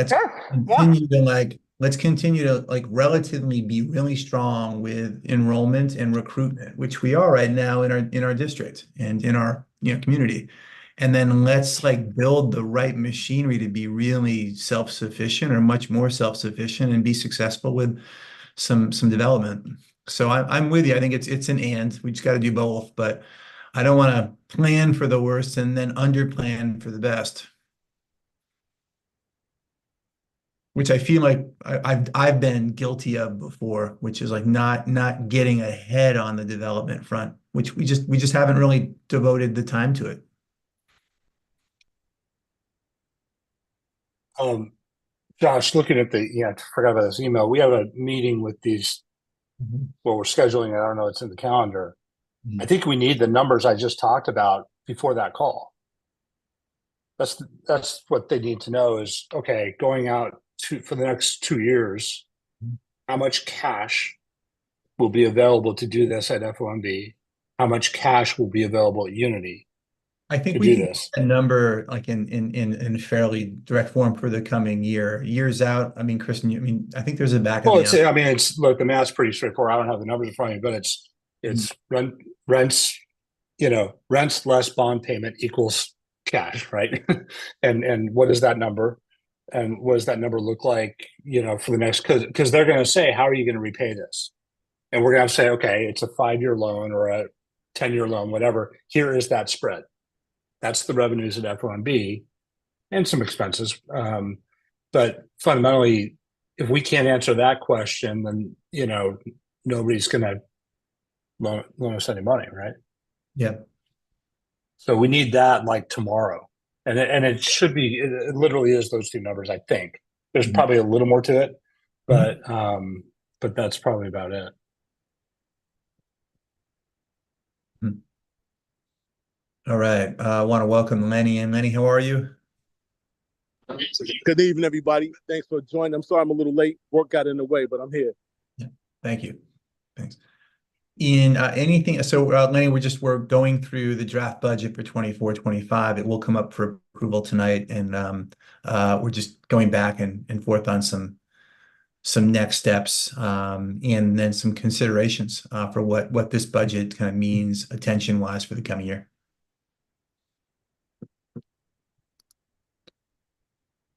Sure. continue to relatively be really strong with enrollment and recruitment, which we are right now in our district and in our community. And then let's build the right machinery to be really self-sufficient or much more self-sufficient and be successful with some development. So I'm with you. I think it's an and. We just got to do both, but I don't want to plan for the worst and then under plan for the best. Which I feel like I've been guilty of before, which is not getting ahead on the development front, which we just haven't really devoted the time to it. Josh, looking at I forgot about this email. We have a meeting with these. Well, we're scheduling it. I don't know. It's in the calendar. I think we need the numbers I just talked about before that call. That's what they need to know is, okay, going out for the next 2 years, how much cash will be available to do this at FOMB? How much cash will be available at Unity? I think to we do can this. get a number in fairly direct form for the coming years out. I mean, Kristen, I think there's a back of Well, the look, the math's pretty straightforward. I don't have the numbers in front of me, but it's rents, rents less bond payment equals cash, right? and what is that number? And what does that number look like, for the next, because they're going to say, how are you going to repay this? And we're going to say, okay, it's a 5-year loan or a 10-year loan, whatever. Here is that spread. That's the revenues at FOMB and some expenses. But fundamentally, if we can't answer that question, then, nobody's going to loan us any money, right? Yeah. So we need that tomorrow. And it should be, it literally is those two numbers, I think. There's probably a little more to it, but that's probably about it. All right. I want to welcome Lenny. And Lenny, how are you? Good evening, everybody. Thanks for joining. I'm sorry I'm a little late. Work got in the way, but I'm here. Yeah. Thank you. Thanks. Ian, anything? So, Lenny, we're going through the draft budget for 24-25. It will come up for approval tonight, and we're just going back and forth on some next steps, and then some considerations for what this budget kind of means attention-wise for the coming year.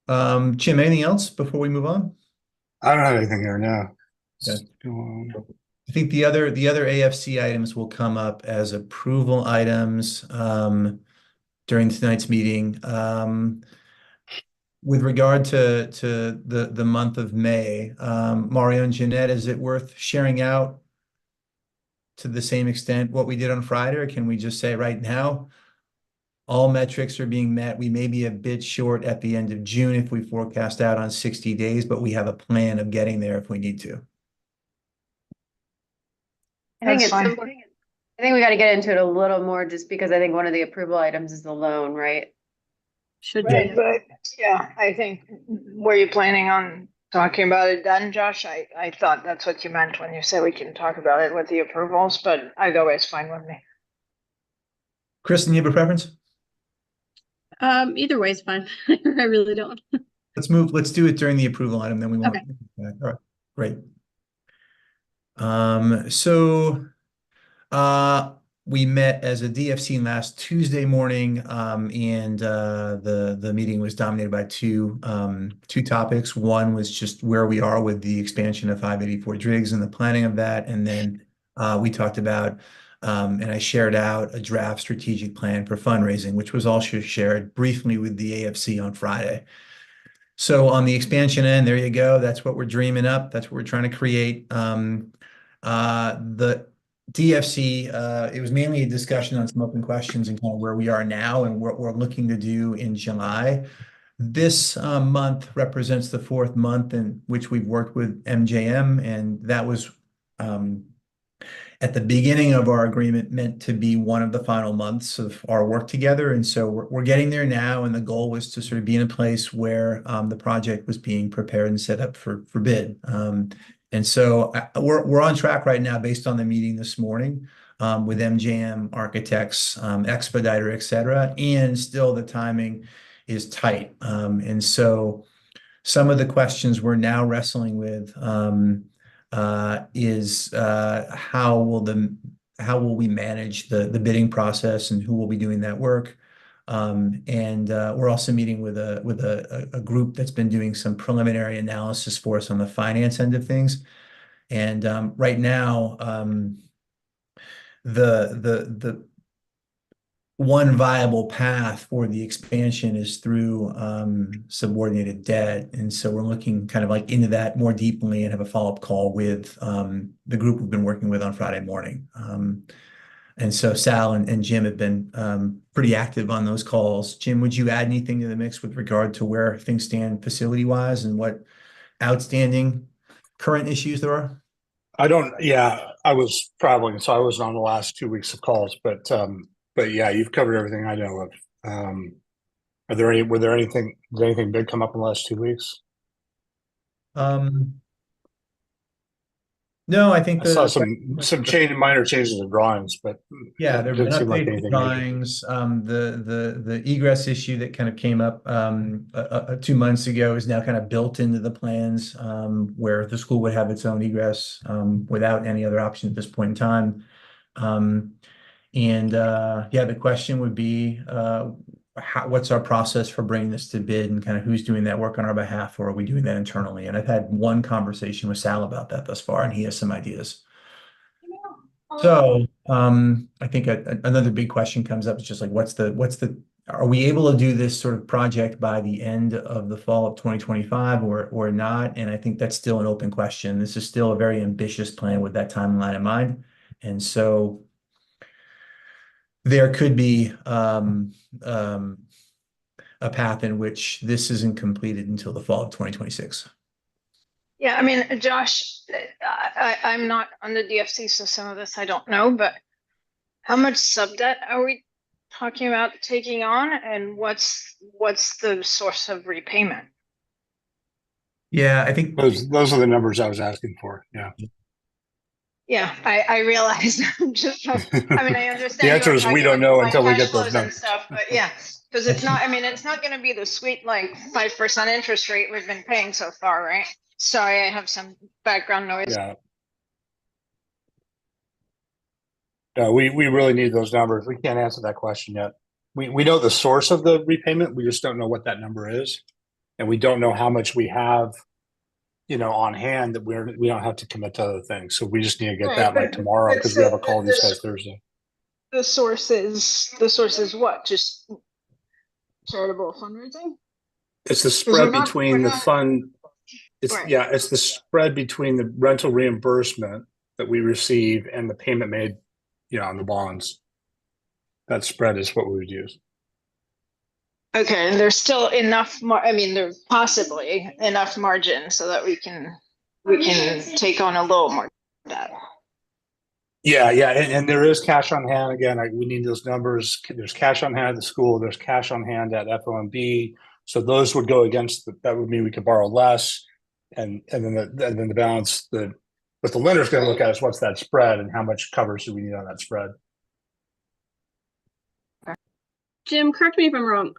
Jim, anything else before we move on? I don't have anything here now. Okay. I think the other AFC items will come up as approval items during tonight's meeting. With regard to the month of May, Mario and Jeanette, is it worth sharing out to the same extent what we did on Friday, or can we just say right now all metrics are being met? We may be a bit short at the end of June if we forecast out on 60 days, but we have a plan of getting there if we need to. I think we got to get into it a little more just because I think one of the approval items is the loan, right? Should Right, be. but yeah, I think, were you planning on talking about it then, Josh? I thought that's what you meant when you said we can talk about it with the approvals, but either way is fine with me. Kristen, you have a preference? Either way is fine. I really don't. Let's do it during the approval item, then we won't. Okay. All right, great. So we met as a DFC last Tuesday morning, and the meeting was dominated by two topics. One was just where we are with the expansion of 584 Driggs and the planning of that, and then we talked about and I shared out a draft strategic plan for fundraising, which was also shared briefly with the AFC on Friday. So on the expansion end, there you go. That's what we're dreaming up. That's what we're trying to create. The DFC, it was mainly a discussion on some open questions and kind of where we are now and what we're looking to do in July. This month represents the fourth month in which we've worked with MJM, and that was at the beginning of our agreement meant to be one of the final months of our work together. And so we're getting there now. And the goal was to sort of be in a place where the project was being prepared and set up for bid. And so we're on track right now based on the meeting this morning with MJM architects, expediter, et cetera. And still the timing is tight. And so some of the questions we're now wrestling with is how will we manage the bidding process and who will be doing that work? And we're also meeting with a group that's been doing some preliminary analysis for us on the finance end of things. And right now, the one viable path for the expansion is through subordinated debt. And so we're looking kind of like into that more deeply and have a follow-up call with the group we've been working with on Friday morning. And so Sal and Jim have been pretty active on those calls. Jim, would you add anything to the mix with regard to where things stand facility-wise and what outstanding current issues there are? I was traveling, so I wasn't on the last 2 weeks of calls, but yeah, you've covered everything I know of. Did anything big come up in the last 2 weeks? No, I think I saw some minor changes in drawings, but yeah, there it have been didn't seem like updated anything major. drawings. The egress issue that kind of came up 2 months ago is now kind of built into the plans, where the school would have its own egress without any other option at this point in time. Yeah, the question would be what's our process for bringing this to bid and kind of who's doing that work on our behalf, or are we doing that internally? And I've had one conversation with Sal about that thus far, and he has some ideas. So I think another big question comes up is just like, are we able to do this sort of project by the end of the fall of 2025 or not? And I think that's still an open question. This is still a very ambitious plan with that timeline in mind. And so there could be a path in which this isn't completed until the fall of 2026. Yeah, I mean, Josh, I'm not on the DFC, so some of this I don't know, but how much sub debt are we talking about taking on, and what's the source of repayment? Yeah, I think those are the numbers I was asking for. Yeah. Yeah, I realize. I mean, I understand. The answer is we don't know until we get those numbers and stuff, but yeah, because it's not. I mean, it's not going to be the sweet like 5% interest rate we've been paying so far, right? Sorry, I have some background noise. Yeah. No, we really need those numbers. We can't answer that question yet. We know the source of the repayment. We just don't know what that number is, and we don't know how much we have, on hand that we don't have to commit to other things. So we just need to get that like tomorrow because we have a call with these guys Thursday. The source is what? Just charitable fundraising? It's the spread between the fund. It's the spread between the rental reimbursement that we receive and the payment made, on the bonds. That spread is what we would use. Okay, and there's still enough there's possibly enough margin so that we can take on a little more debt. Yeah, and there is cash on hand. Again, we need those numbers. There's cash on hand at the school. There's cash on hand at FOMB. So those would go against that would mean we could borrow less, and then the balance. What the lender's going to look at is what's that spread and how much coverage do we need on that spread. Jim, correct me if I'm wrong,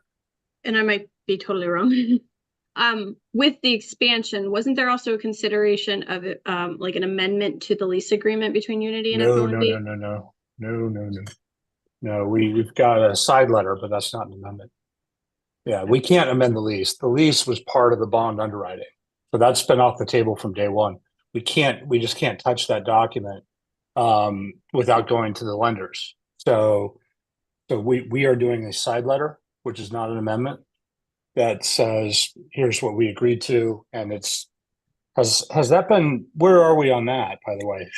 and I might be totally wrong. With the expansion, wasn't there also a consideration of it, like an amendment to the lease agreement between Unity and No, no, FOMB? no, no, no, no, no, no. No, we've got a side letter, but that's not an amendment. Yeah, we can't amend the lease. The lease was part of the bond underwriting. So that's been off the table from day one. We just can't touch that document without going to the lenders. So we are doing a side letter, which is not an amendment, that says, here's what we agreed to, and has that been, where are we on that, by the way?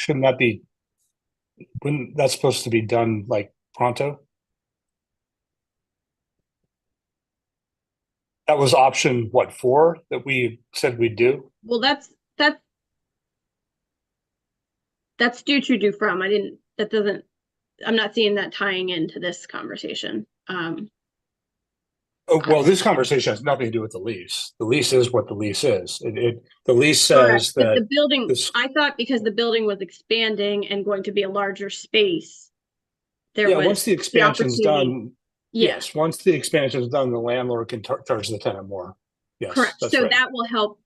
Wouldn't that's supposed to be done like pronto? That was option, what, 4 that we said we'd do? Well, that's due from. I'm not seeing that tying into this conversation. Oh, well, this conversation has nothing to do with the lease. The lease is what the lease is. The lease Correct, says but that the building, this, I thought because the building was expanding and going to be a larger space, there yeah, was once the expansion's opportunity. done, Yeah, yes, once the expansion's done, the landlord can charge the tenant more. Yes, correct. that's So right. that will help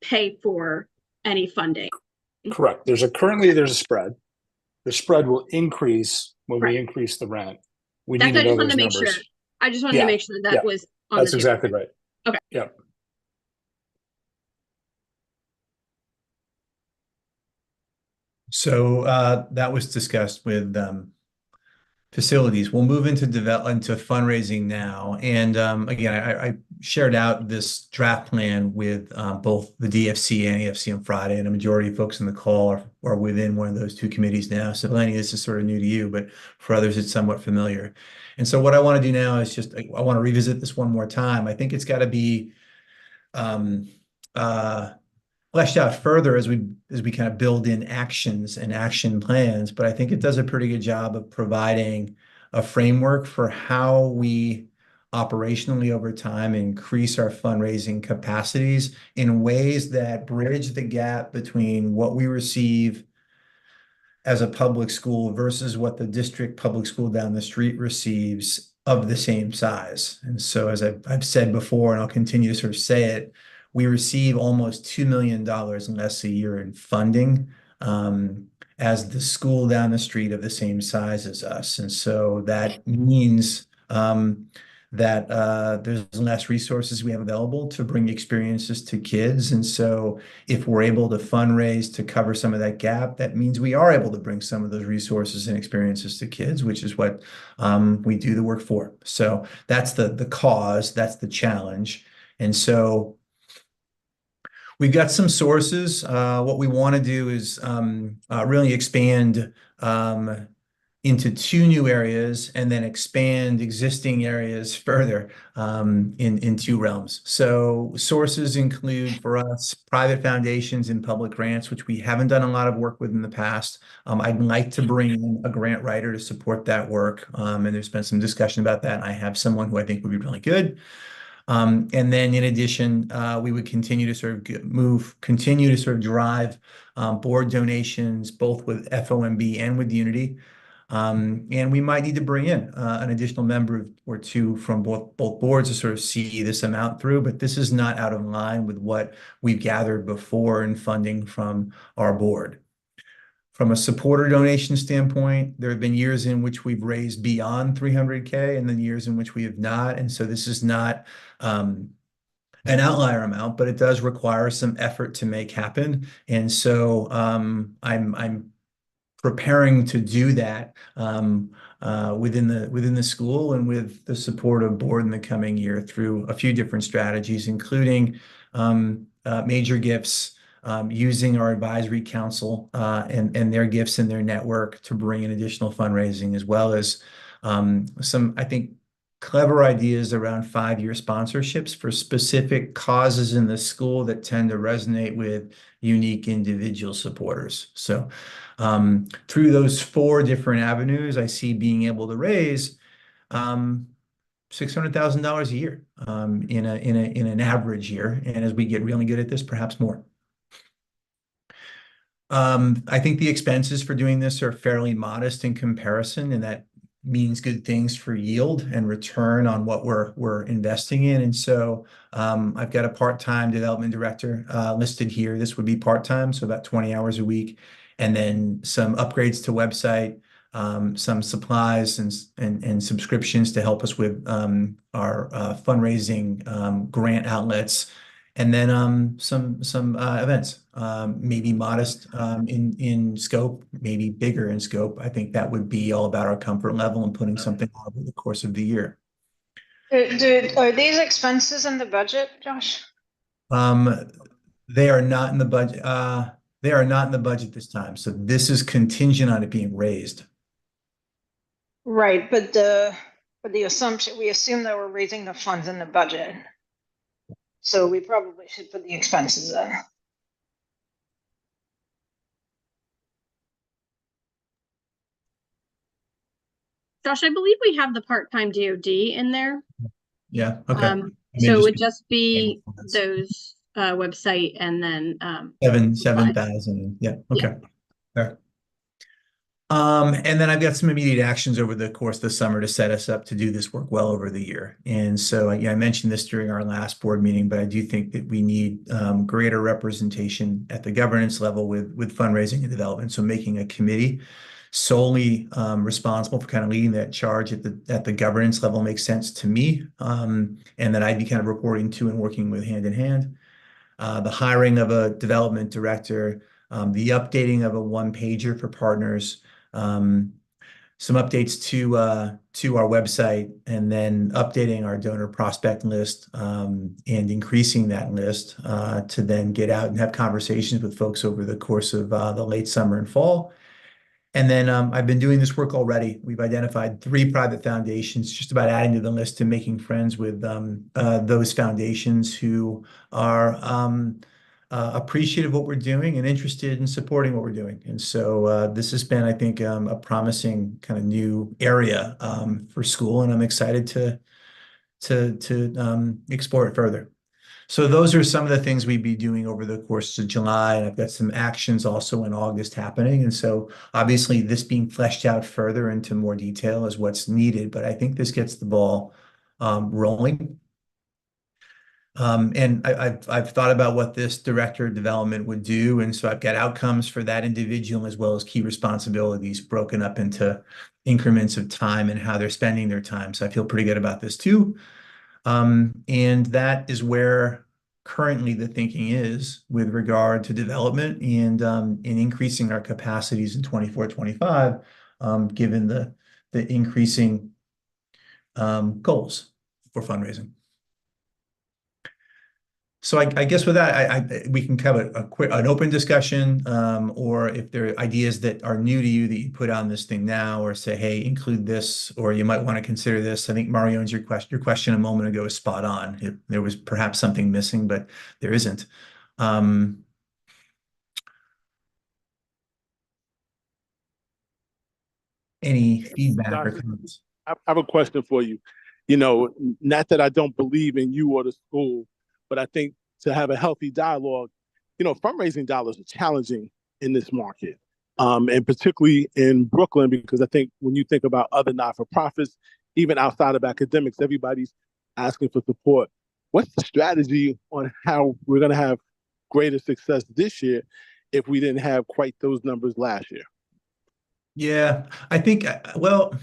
pay for any funding. Correct. Currently there's a spread. The spread will increase when we Right. increase the rent. We That's, need to I know just wanted those to make sure. numbers. I just wanted to Yeah, make sure that yeah, was on That's the table. exactly right. Okay. Yeah. So that was discussed with facilities. We'll move into fundraising now. And again, I shared out this draft plan with both the DFC and EFC on Friday, and a majority of folks in the call are within one of those two committees now. So Lenny, this is sort of new to you, but for others, it's somewhat familiar. And so what I want to do now is I want to revisit this one more time. I think it's got to be um, uh, fleshed out further as we kind of build in actions and action plans, but I think it does a pretty good job of providing a framework for how we operationally over time increase our fundraising capacities in ways that bridge the gap between what we receive as a public school versus what the district public school down the street receives of the same size. And so, as I've said before, and I'll continue to sort of say it, we receive almost $2 million less a year in funding as the school down the street of the same size as us. And so that means that there's less resources we have available to bring experiences to kids. And so if we're able to fundraise to cover some of that gap, that means we are able to bring some of those resources and experiences to kids, which is what we do the work for. So that's the cause, that's the challenge. And so we've got some sources. What we want to do is really expand into 2 new areas and then expand existing areas further in 2 realms. So sources include for us private foundations and public grants, which we haven't done a lot of work with in the past. I'd like to bring in a grant writer to support that work. And there's been some discussion about that. And I have someone who I think would be really good. And then in addition, we would continue to sort of continue to sort of drive board donations, both with FOMB and with Unity. And we might need to bring in an additional member or 2 from both boards to sort of see this amount through, but this is not out of line with what we've gathered before in funding from our board. From a supporter donation standpoint, there have been years in which we've raised beyond 300K and then years in which we have not. And so this is not an outlier amount, but it does require some effort to make happen. And so I'm preparing to do that within the school and with the support of board in the coming year through a few different strategies, including major gifts, using our advisory council and their gifts and their network to bring in additional fundraising, as well as some, I think, clever ideas around 5-year sponsorships for specific causes in the school that tend to resonate with unique individual supporters. So through those 4 different avenues, I see being able to raise $600,000 a year in an average year, and as we get really good at this, perhaps more. I think the expenses for doing this are fairly modest in comparison, in that means good things for yield and return on what we're investing in. And so I've got a part-time development director listed here. This would be part-time, so about 20 hours a week, and then some upgrades to website, some supplies and subscriptions to help us with our fundraising grant outlets, and then some events, maybe modest in scope, maybe bigger in scope. I think that would be all about our comfort level and putting something out over the course of the year. Are these expenses in the budget, Josh? They are not in the budget. They are not in the budget this time. So this is contingent on it being raised. Right, but the assumption, we assume that we're raising the funds in the budget. So we probably should put the expenses in. Josh, I believe we have the part-time DOD in there. Yeah. Okay. So it would just be those website and then 7,000. Yeah. Okay. Fair. And then I've got some immediate actions over the course of the summer to set us up to do this work well over the year. And so, yeah, I mentioned this during our last board meeting, but I do think that we need greater representation at the governance level with fundraising and development. So making a committee solely responsible for kind of leading that charge at the governance level makes sense to me, and that I'd be kind of reporting to and working with hand in hand. The hiring of a development director, the updating of a one-pager for partners, some updates to our website, and then updating our donor prospect list, and increasing that list to then get out and have conversations with folks over the course of the late summer and fall. And then I've been doing this work already. We've identified 3 private foundations, just about adding to the list and making friends with those foundations who are appreciative of what we're doing and interested in supporting what we're doing. And so this has been, I think, a promising kind of new area for school, and I'm excited to explore it further. So those are some of the things we'd be doing over the course of July, and I've got some actions also in August happening. And so obviously this being fleshed out further into more detail is what's needed, but I think this gets the ball rolling. And I've thought about what this director of development would do, and so I've got outcomes for that individual as well as key responsibilities broken up into increments of time and how they're spending their time. So I feel pretty good about this too. And that is where currently the thinking is with regard to development and in increasing our capacities in 24-25, given the increasing goals for fundraising. So I guess with that, we can have an open discussion, or if there are ideas that are new to you that you put on this thing now, or say, hey, include this, or you might want to consider this. I think Marion's your question a moment ago is spot on. There was perhaps something missing, but there isn't. Any feedback or comments? I have a question for you. You know, not that I don't believe in you or the school, but I think to have a healthy dialogue, you know, fundraising dollars are challenging in this market, and particularly in Brooklyn, because I think when you think about other not-for-profits, even outside of academics, everybody's asking for support. What's the strategy on how we're going to have greater success this year if we didn't have quite those numbers last year? Yeah, I think, well,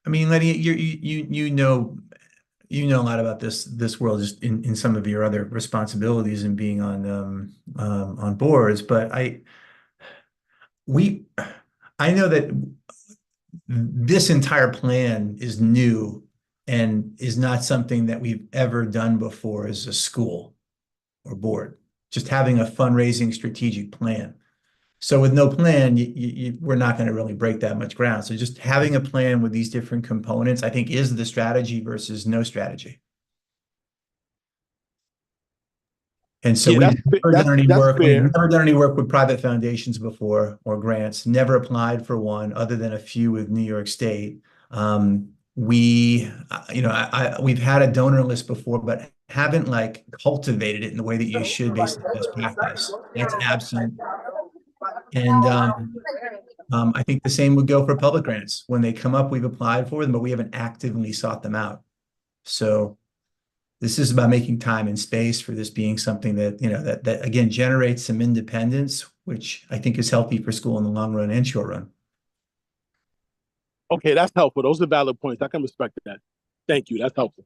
I mean, Lenny, you know a lot about this world just in some of your other responsibilities and being on boards, but I know that this entire plan is new and is not something that we've ever done before as a school or board, just having a fundraising strategic plan. So with no plan, we're not going to really break that much ground. So just having a plan with these different components, I think, is the strategy versus no strategy. And so we've never done any work with private foundations before or grants, never applied for one other than a few with New York State. We've had a donor list before, but haven't like cultivated it in the way that you should based on best practice. That's absent. And I think the same would go for public grants. When they come up, we've applied for them, but we haven't actively sought them out. So this is about making time and space for this being something that, that again generates some independence, which I think is healthy for school in the long run and short run. Okay, that's helpful. Those are valid points. I can respect that. Thank you. That's helpful.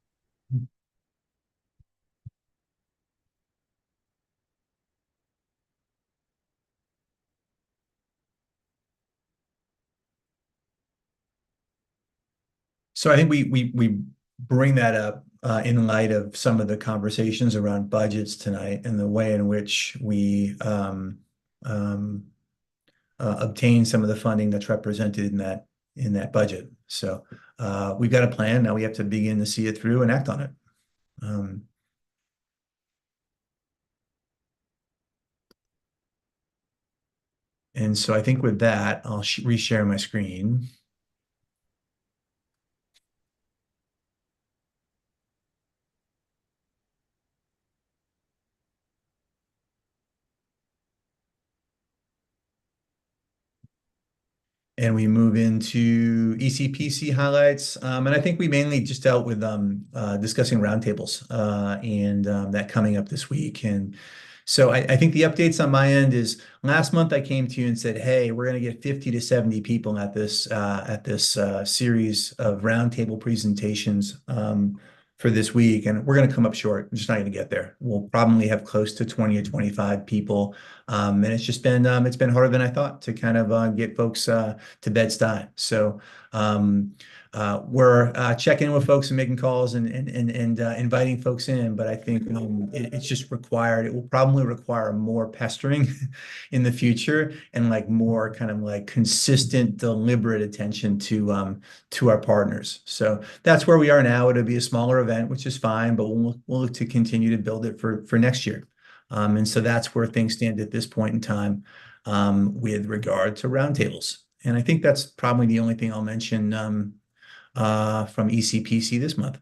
So I think we bring that up in light of some of the conversations around budgets tonight and the way in which we obtain some of the funding that's represented in that budget. So we've got a plan. Now we have to begin to see it through and act on it. And so I think with that, I'll reshare my screen. And we move into ECPC highlights. And I think we mainly just dealt with discussing roundtables and that coming up this week. And so I think the updates on my end is last month I came to you and said, hey, we're going to get 50 to 70 people at this series of roundtable presentations for this week. And we're going to come up short. I'm just not going to get there. We'll probably have close to 20 or 25 people. And it's just been harder than I thought to kind of get folks to Bed-Stuy. So we're checking in with folks and making calls and inviting folks in, but I think it's just required. It will probably require more pestering in the future and like more kind of like consistent, deliberate attention to our partners. So that's where we are now. It'll be a smaller event, which is fine, but we'll look to continue to build it for next year. And so that's where things stand at this point in time with regard to roundtables. And I think that's probably the only thing I'll mention from ECPC this month.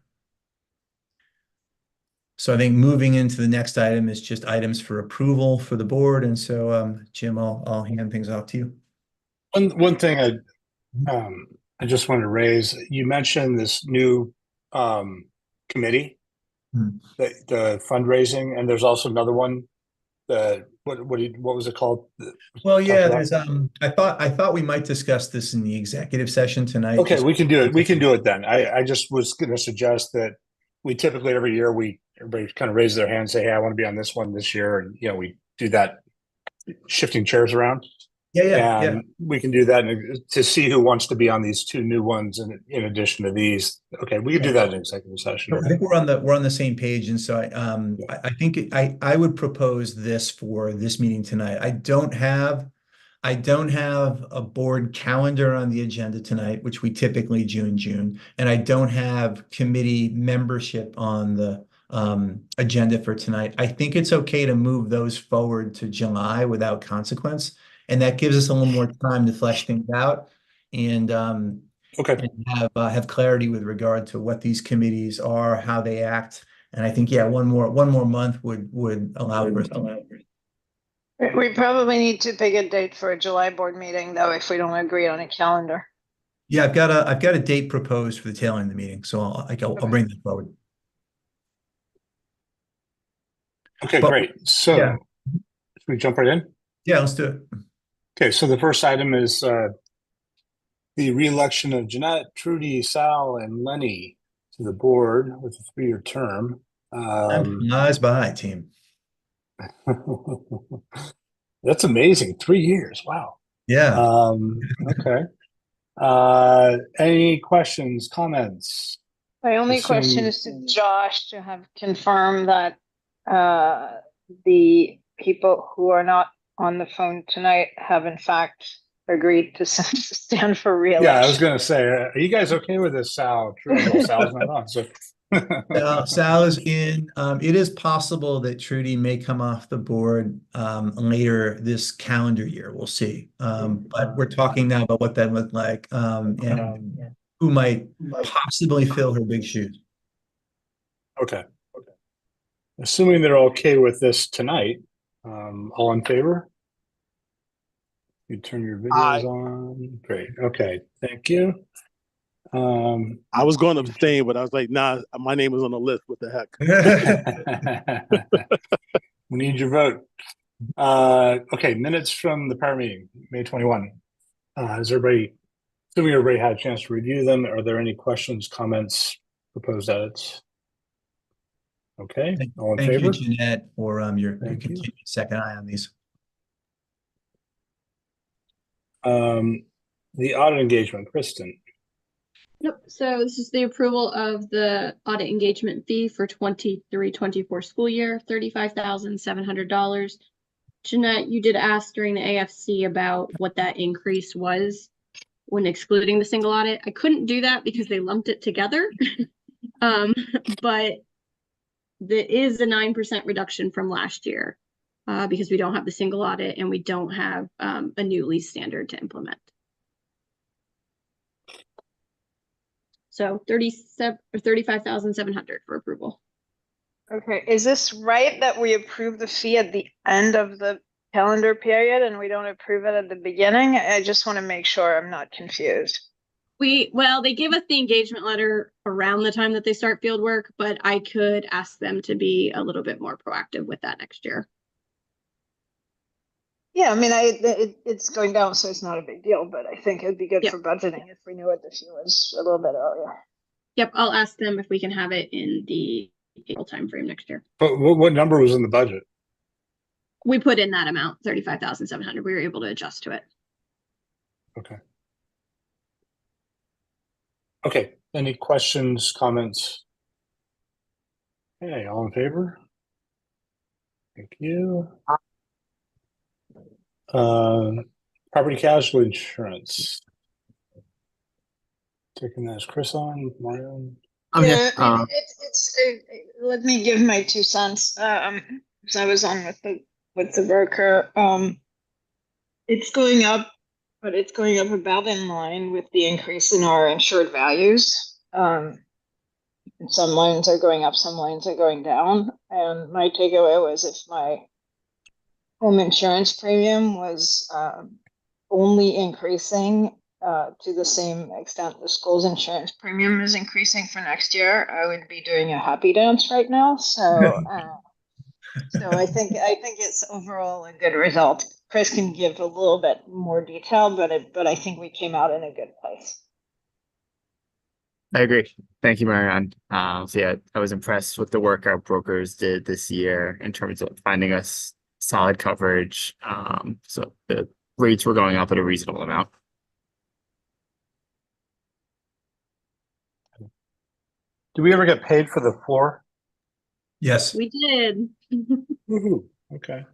So I think moving into the next item is just items for approval for the board. And so, Jim, I'll hand things off to you. One thing I just wanted to raise, you mentioned this new committee, the fundraising, and there's also another one. What was it called? Well, yeah, there's I thought we might discuss this in the executive session tonight. Okay, we can do it. We can do it then. I just was going to suggest that we typically every year everybody kind of raises their hand and say, hey, I want to be on this one this year. And we do that shifting chairs around. Yeah. We can do that to see who wants to be on these two new ones in addition to these. Okay, we can do that in executive session. I think we're on the same page, and so I think I would propose this for this meeting tonight. I don't have a board calendar on the agenda tonight, which we typically do in June, and I don't have committee membership on the agenda for tonight. I think it's okay to move those forward to July without consequence. And that gives us a little more time to flesh things out and Okay. and have clarity with regard to what these committees are, how they act. And I think, yeah, one more month would allow for us to. We probably need to pick a date for a July board meeting, though, if we don't agree on a calendar. Yeah, I've got a date proposed for the tail end of the meeting, so I'll bring that forward. Okay, great. So yeah. Should we jump right in? Yeah, let's do it. Okay, so the first item is the re-election of Jeanette, Trudy, Sal, and Lenny to the board with a 3-year term. Flies by, team. That's amazing. 3 years. Wow. Yeah. Okay. Any questions, comments? My only question is to Josh to have confirmed that the people who are not on the phone tonight have in fact agreed to stand for re-election. Yeah, I was going to say, are you guys okay with this, Sal? Well, Sal's not on, so. Sal is in. It is possible that Trudy may come off the board later this calendar year. We'll see. But we're talking now about what that looked like and who might possibly fill her big shoes. Okay. Assuming they're okay with this tonight, all in favor? You turn your videos on. Great. Okay. Thank you. I was going to abstain, but I was like, nah, my name is on the list. What the heck? We need your vote. Okay, minutes from the prior meeting, May 21. Has everybody, assuming everybody had a chance to review them, are there any questions, comments, proposed edits? Okay, all in Thank you, favor? Jeanette, for your Thank you. continued second eye on these. The audit engagement, Kristen. Yep, so this is the approval of the audit engagement fee for 23-24 school year, $35,700. Jeanette, you did ask during the AFC about what that increase was when excluding the single audit. I couldn't do that because they lumped it together. But there is a 9% reduction from last year because we don't have the single audit and we don't have a new lease standard to implement. So 35,700 for approval. Okay, is this right that we approve the fee at the end of the calendar period and we don't approve it at the beginning? I just want to make sure I'm not confused. Well, they gave us the engagement letter around the time that they start field work, but I could ask them to be a little bit more proactive with that next year. Yeah, I mean, it's going down, so it's not a big deal, but I think it'd be good Yep. for budgeting if we knew what the fee was a little bit earlier. Yep, I'll ask them if we can have it in the April timeframe next year. But what number was in the budget? We put in that amount, 35,700. We were able to adjust to it. Okay. Okay, any questions, comments? Okay, all in favor? Thank you. Property casualty insurance. Taking that as Chris on, Mario? Yeah, let me give my 2 cents. Because I was on with the broker. It's going up, but it's going up about in line with the increase in our insured values. Some lines are going up, some lines are going down. And my takeaway was if my home insurance premium was only increasing to the same extent the school's insurance premium is increasing for next year, I would be doing a happy dance right now. So, so I think it's overall a good result. Chris can give a little bit more detail, but I think we came out in a good place. I agree. Thank you, Marianne. So yeah, I was impressed with the work our brokers did this year in terms of finding us solid coverage. So the rates were going up at a reasonable amount. Do we ever get paid for the floor? Yes. We did. Woohoo. Okay.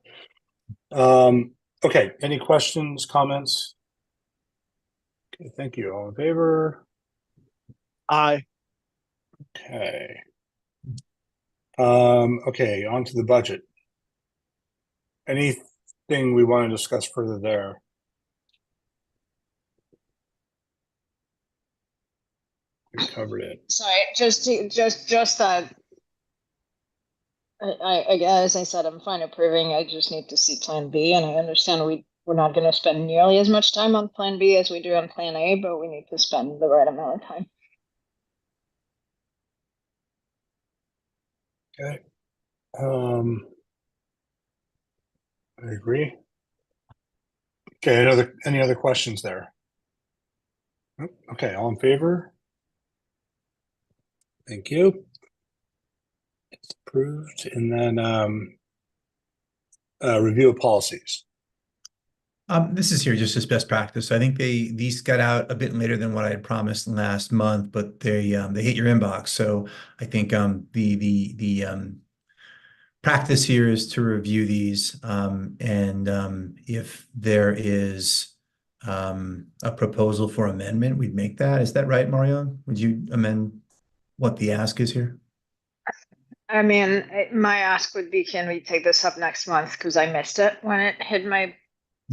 Okay, any questions, comments? Okay, thank you. All in favor? Aye. Okay. Okay, on to the budget. Anything we want to discuss further there? We covered it. Sorry, just as I said, I'm fine approving. I just need to see Plan B, and I understand we're not going to spend nearly as much time on Plan B as we do on Plan A, but we need to spend the right amount of time. Okay. I agree. Okay, any other questions there? Nope. Okay, all in favor? Thank you. It's approved. And then review of policies. This is here just as best practice. I think these got out a bit later than what I had promised last month, but they hit your inbox. So I think the practice here is to review these, and if there is a proposal for amendment, we'd make that. Is that right, Marion? Would you amend what the ask is here? I mean, my ask would be, can we take this up next month? Because I missed it when it hit my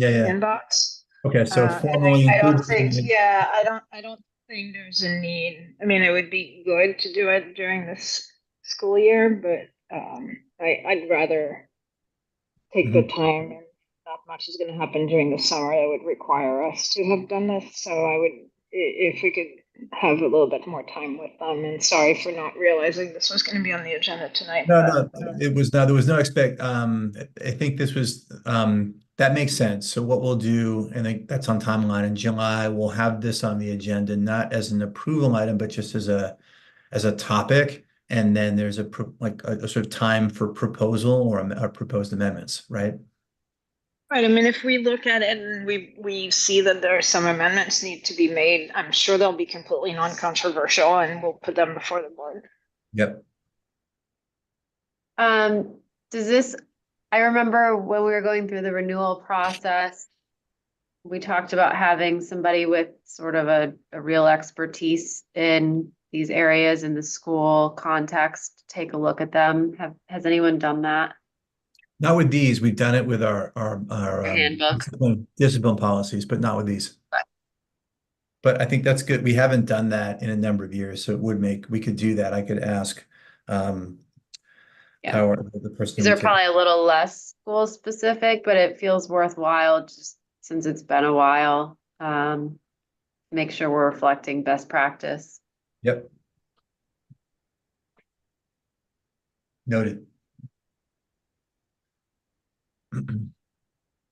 inbox. Okay, so formally I don't include think, it. yeah, I don't think there's a need. I mean, it would be good to do it during this school year, but I'd rather take the time and not much is gonna happen during the summer that would require us to have done this, so I would, if we could have a little bit more time with them, and sorry for not realizing this was gonna be on the agenda tonight. No, but, no, there was no I think this was, that makes sense. So what we'll do, and I think that's on timeline in July, we'll have this on the agenda, not as an approval item, but just as a topic. And then there's like a sort of time for proposal or proposed amendments, right? Right, I mean, if we look at it and we see that there are some amendments need to be made, I'm sure they'll be completely non-controversial and we'll put them before the board. Yep. Does this, I remember when we were going through the renewal process, we talked about having somebody with sort of a real expertise in these areas in the school context, take a look at them. Has anyone done that? Not with these. We've done it with our Handbook. discipline policies, but not with these. But I think that's good. We haven't done that in a number of years, so we could do that. I could ask Yeah. Howard, the person. These are probably a little less school specific, but it feels worthwhile just since it's been a while. Make sure we're reflecting best practice. Yep. Noted.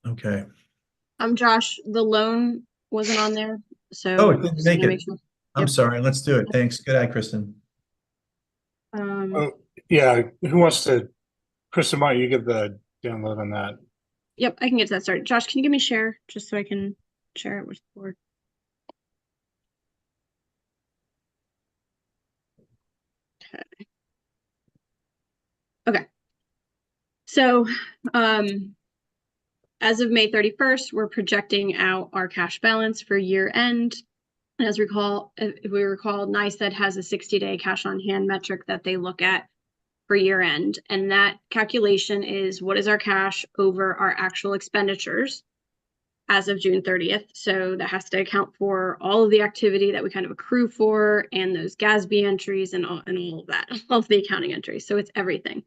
Okay. Josh, the loan wasn't on there, so. Oh, it didn't just make wanna it. sure. I'm Yep. sorry. Let's do it. Thanks. Good eye, Kristen. Oh, yeah, who wants to, Kristen, why don't you give the download on that? Yep, I can get that started. Josh, can you give me share just so I can share it with the board? Okay. Okay. So, as of May 31st, we're projecting out our cash balance for year end. And as if we recall, NICED has a 60-day cash on hand metric that they look at for year end. And that calculation is what is our cash over our actual expenditures as of June 30th. So that has to account for all of the activity that we kind of accrue for and those GASB entries and all of that, all of the accounting entries. So it's everything.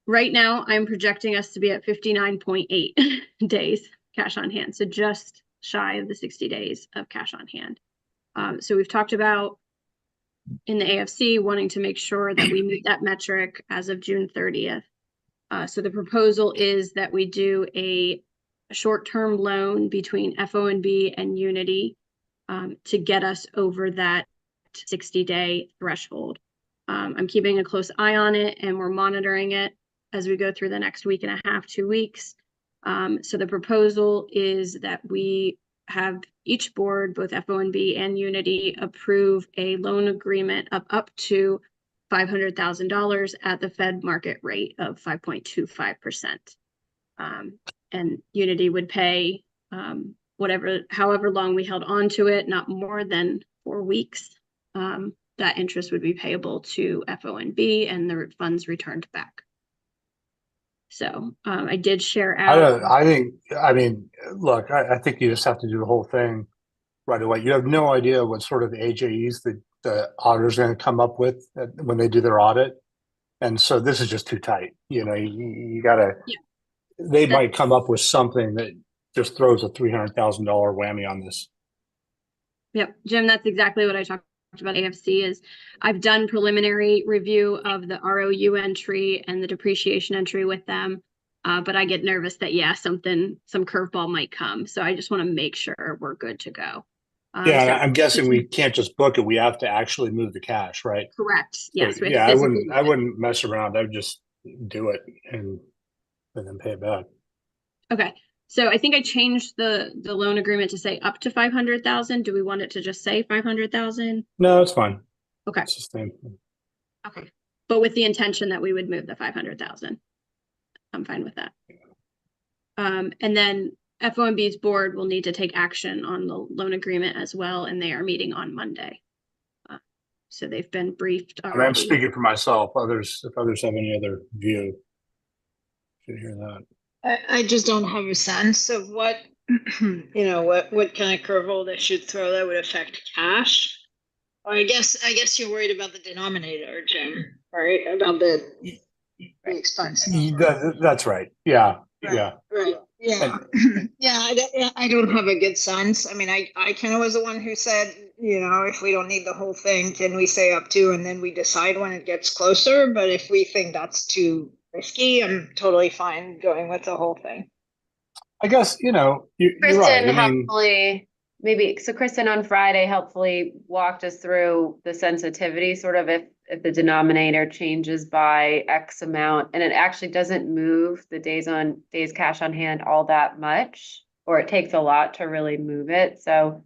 Right now, I'm projecting us to be at 59.8 days cash on hand. So just shy of the 60 days of cash on hand. So we've talked about in the AFC wanting to make sure that we meet that metric as of June 30th. So the proposal is that we do a short-term loan between FONB and Unity to get us over that 60-day threshold. I'm keeping a close eye on it and we're monitoring it as we go through the next week and a half, 2 weeks. So the proposal is that we have each board, both FONB and Unity, approve a loan agreement of up to $500,000 at the Fed market rate of 5.25%. And Unity would pay however long we held on to it, not more than 4 weeks. That interest would be payable to FONB and the funds returned back. So I did share out. I mean, look, I think you just have to do the whole thing right away. You have no idea what sort of AJEs the auditor's going to come up with when they do their audit. And so this is just too tight. You know, you got to, they might come up with something that just throws a $300,000 whammy on this. Yep, Jim, that's exactly what I talked about. AFC is I've done preliminary review of the ROU entry and the depreciation entry with them, but I get nervous that some curveball might come. So I just want to make sure we're good to go. Yeah, so I'm guessing we can't just book it. We have to actually move the cash, right? Correct. Yes. So, yeah, I wouldn't mess around. I would just do it and then pay it back. Okay. So I think I changed the loan agreement to say up to 500,000. Do we want it to just say 500,000? No, it's fine. Okay. It's the same. Okay. But with the intention that we would move the 500,000. I'm fine with that. And then FOMB's board will need to take action on the loan agreement as well, and they are meeting on Monday. So they've been briefed already. I'm speaking for myself. If others have any other view, should hear that. I just don't have a sense of what, what kind of curveball they should throw that would affect cash. Or I guess you're worried about the denominator, Jim, right? About the expense. That's right. Yeah. Yeah. Right, yeah. Yeah, I don't have a good sense. I mean, I kind of was the one who said, if we don't need the whole thing, can we say up to, and then we decide when it gets closer? But if we think that's too risky, I'm totally fine going with the whole thing. I guess, you're right. Kristen I mean, helpfully, maybe, so Kristen on Friday helpfully walked us through the sensitivity, sort of if the denominator changes by X amount, and it actually doesn't move the days cash on hand all that much, or it takes a lot to really move it. So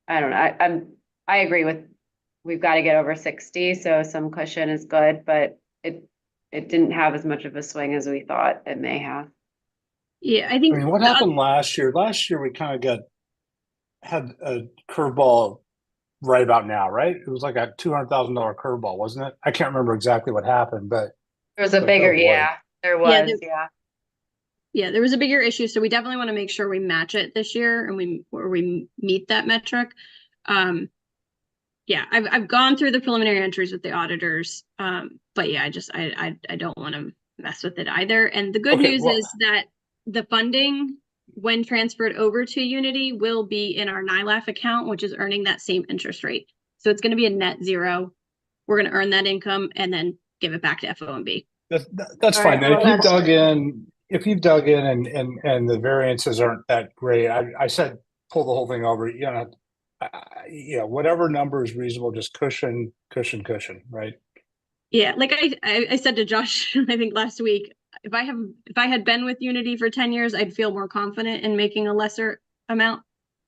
I don't know. I agree with, we've got to get over 60, so some cushion is good, but it didn't have as much of a swing as we thought it may have. Yeah, I I think mean, what happened last year? Last year we kind of had a curveball right about now, right? It was like a $200,000 curveball, wasn't it? I can't remember exactly what happened, but There was a oh bigger, boy. yeah, there Yeah, was, yeah. yeah, there was a bigger issue, so we definitely want to make sure we match it this year and we meet that metric. Yeah, I've gone through the preliminary entries with the auditors, but yeah, I don't want to mess with it either. And the good news is that the funding, when transferred over to Unity, will be in our NILAF account, which is earning that same interest rate. So it's going to be a net zero. We're going to earn that income and then give it back to FOMB. That's All fine. right, And well, if you've dug in and the variances aren't that great, I said pull the whole thing over. Whatever number is reasonable, just cushion, right? Yeah, like I said to Josh, I think last week, if I had been with Unity for 10 years, I'd feel more confident in making a lesser amount.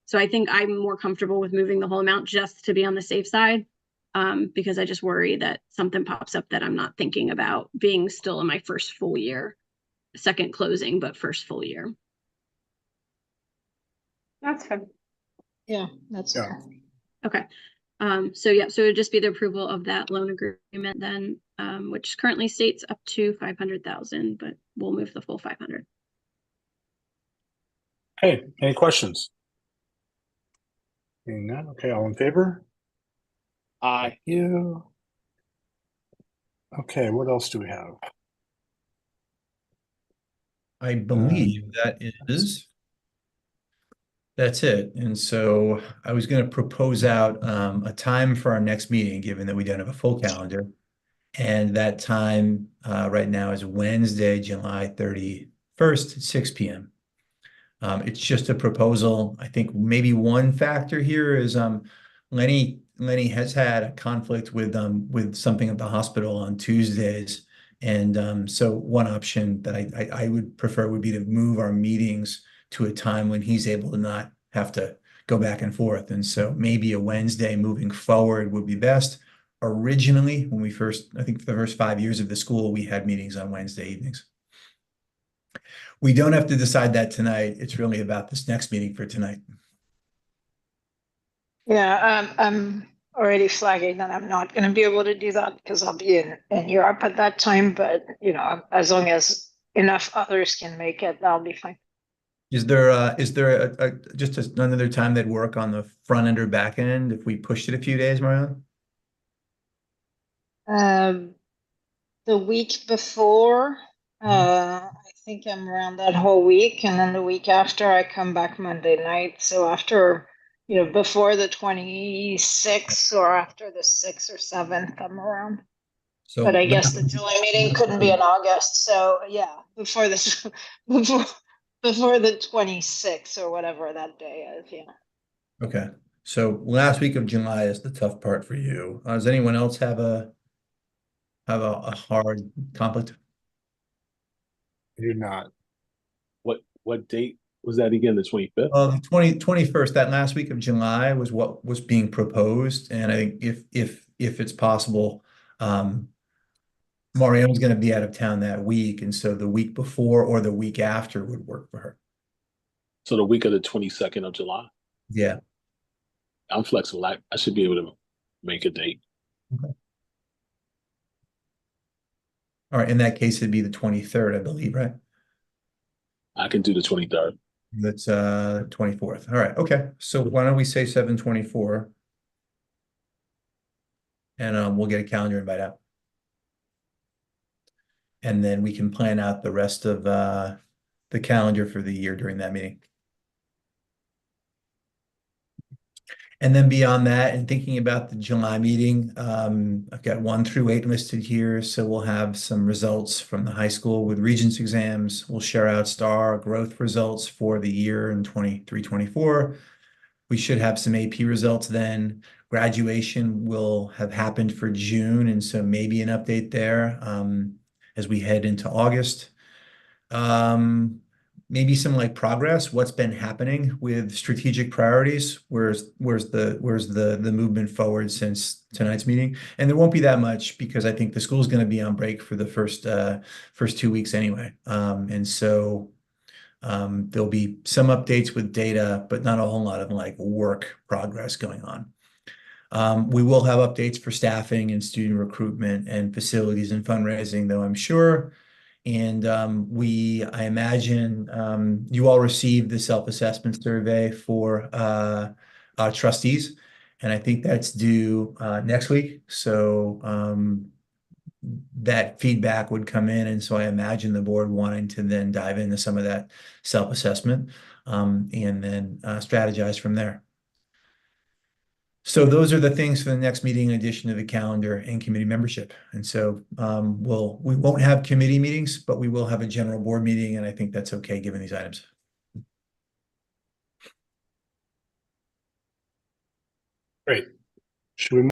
So I think I'm more comfortable with moving the whole amount just to be on the safe side. Because I just worry that something pops up that I'm not thinking about, being still in my first full year, second closing, but first full year. That's fine. Yeah, that's Yeah. fair. Okay. So it would just be the approval of that loan agreement then, which currently states up to 500,000, but we'll move the full 500. Hey, any questions? Seeing none. Okay, all in favor? Aye. Thank you. Okay, what else do we have? I believe that's it. And so I was going to propose out a time for our next meeting, given that we don't have a full calendar. And that time right now is Wednesday, July 31st at 6 p.m. It's just a proposal. I think maybe one factor here is Lenny has had a conflict with something at the hospital on Tuesdays. And so one option that I would prefer would be to move our meetings to a time when he's able to not have to go back and forth. And so maybe a Wednesday moving forward would be best. Originally, I think for the first 5 years of the school, we had meetings on Wednesday evenings. We don't have to decide that tonight. It's really about this next meeting for tonight. Yeah, I'm already flagging that I'm not going to be able to do that because I'll be in Europe at that time. But as long as enough others can make it, that'll be fine. Is there just another time that'd work on the front end or back end if we pushed it a few days, Mariana? The week before, I think I'm around that whole week, and then the week after I come back Monday night. So after, before the 26th or after the 6th or 7th, I'm around. So But I guess the July meeting couldn't be in August. So yeah, before this, before the 26th or whatever that day is. Yeah. Okay. So last week of July is the tough part for you. Does anyone else have a hard conflict? I do not. What date was that again? The 25th? The 21st, that last week of July was what was being proposed. And I think if it's possible, Mariana's going to be out of town that week. And so the week before or the week after would work for her. So the week of the 22nd of July. Yeah. I'm flexible. I should be able to make a date. Okay. All right. In that case, it'd be the 23rd, I believe, right? I can do the 23rd. That's 24th. All right. Okay. So why don't we say 7/24? And we'll get a calendar invite out. And then we can plan out the rest of the calendar for the year during that meeting. And then beyond that, and thinking about the July meeting, I've got 1 through 8 listed here. So we'll have some results from the high school with Regents exams. We'll share out STAR growth results for the year in 23-24. We should have some AP results then. Graduation will have happened for June, and so maybe an update there as we head into August. Maybe some like progress, what's been happening with strategic priorities, where's the movement forward since tonight's meeting. And there won't be that much because I think the school's going to be on break for the first 2 weeks anyway. And so there'll be some updates with data, but not a whole lot of like work progress going on. We will have updates for staffing and student recruitment and facilities and fundraising, though, I'm sure. And I imagine you all received the self-assessment survey for trustees, and I think that's due next week. So that feedback would come in, and so I imagine the board wanting to then dive into some of that self-assessment and then strategize from there. So those are the things for the next meeting in addition to the calendar and committee membership. And so we won't have committee meetings, but we will have a general board meeting, and I think that's okay given these items. Great. Should we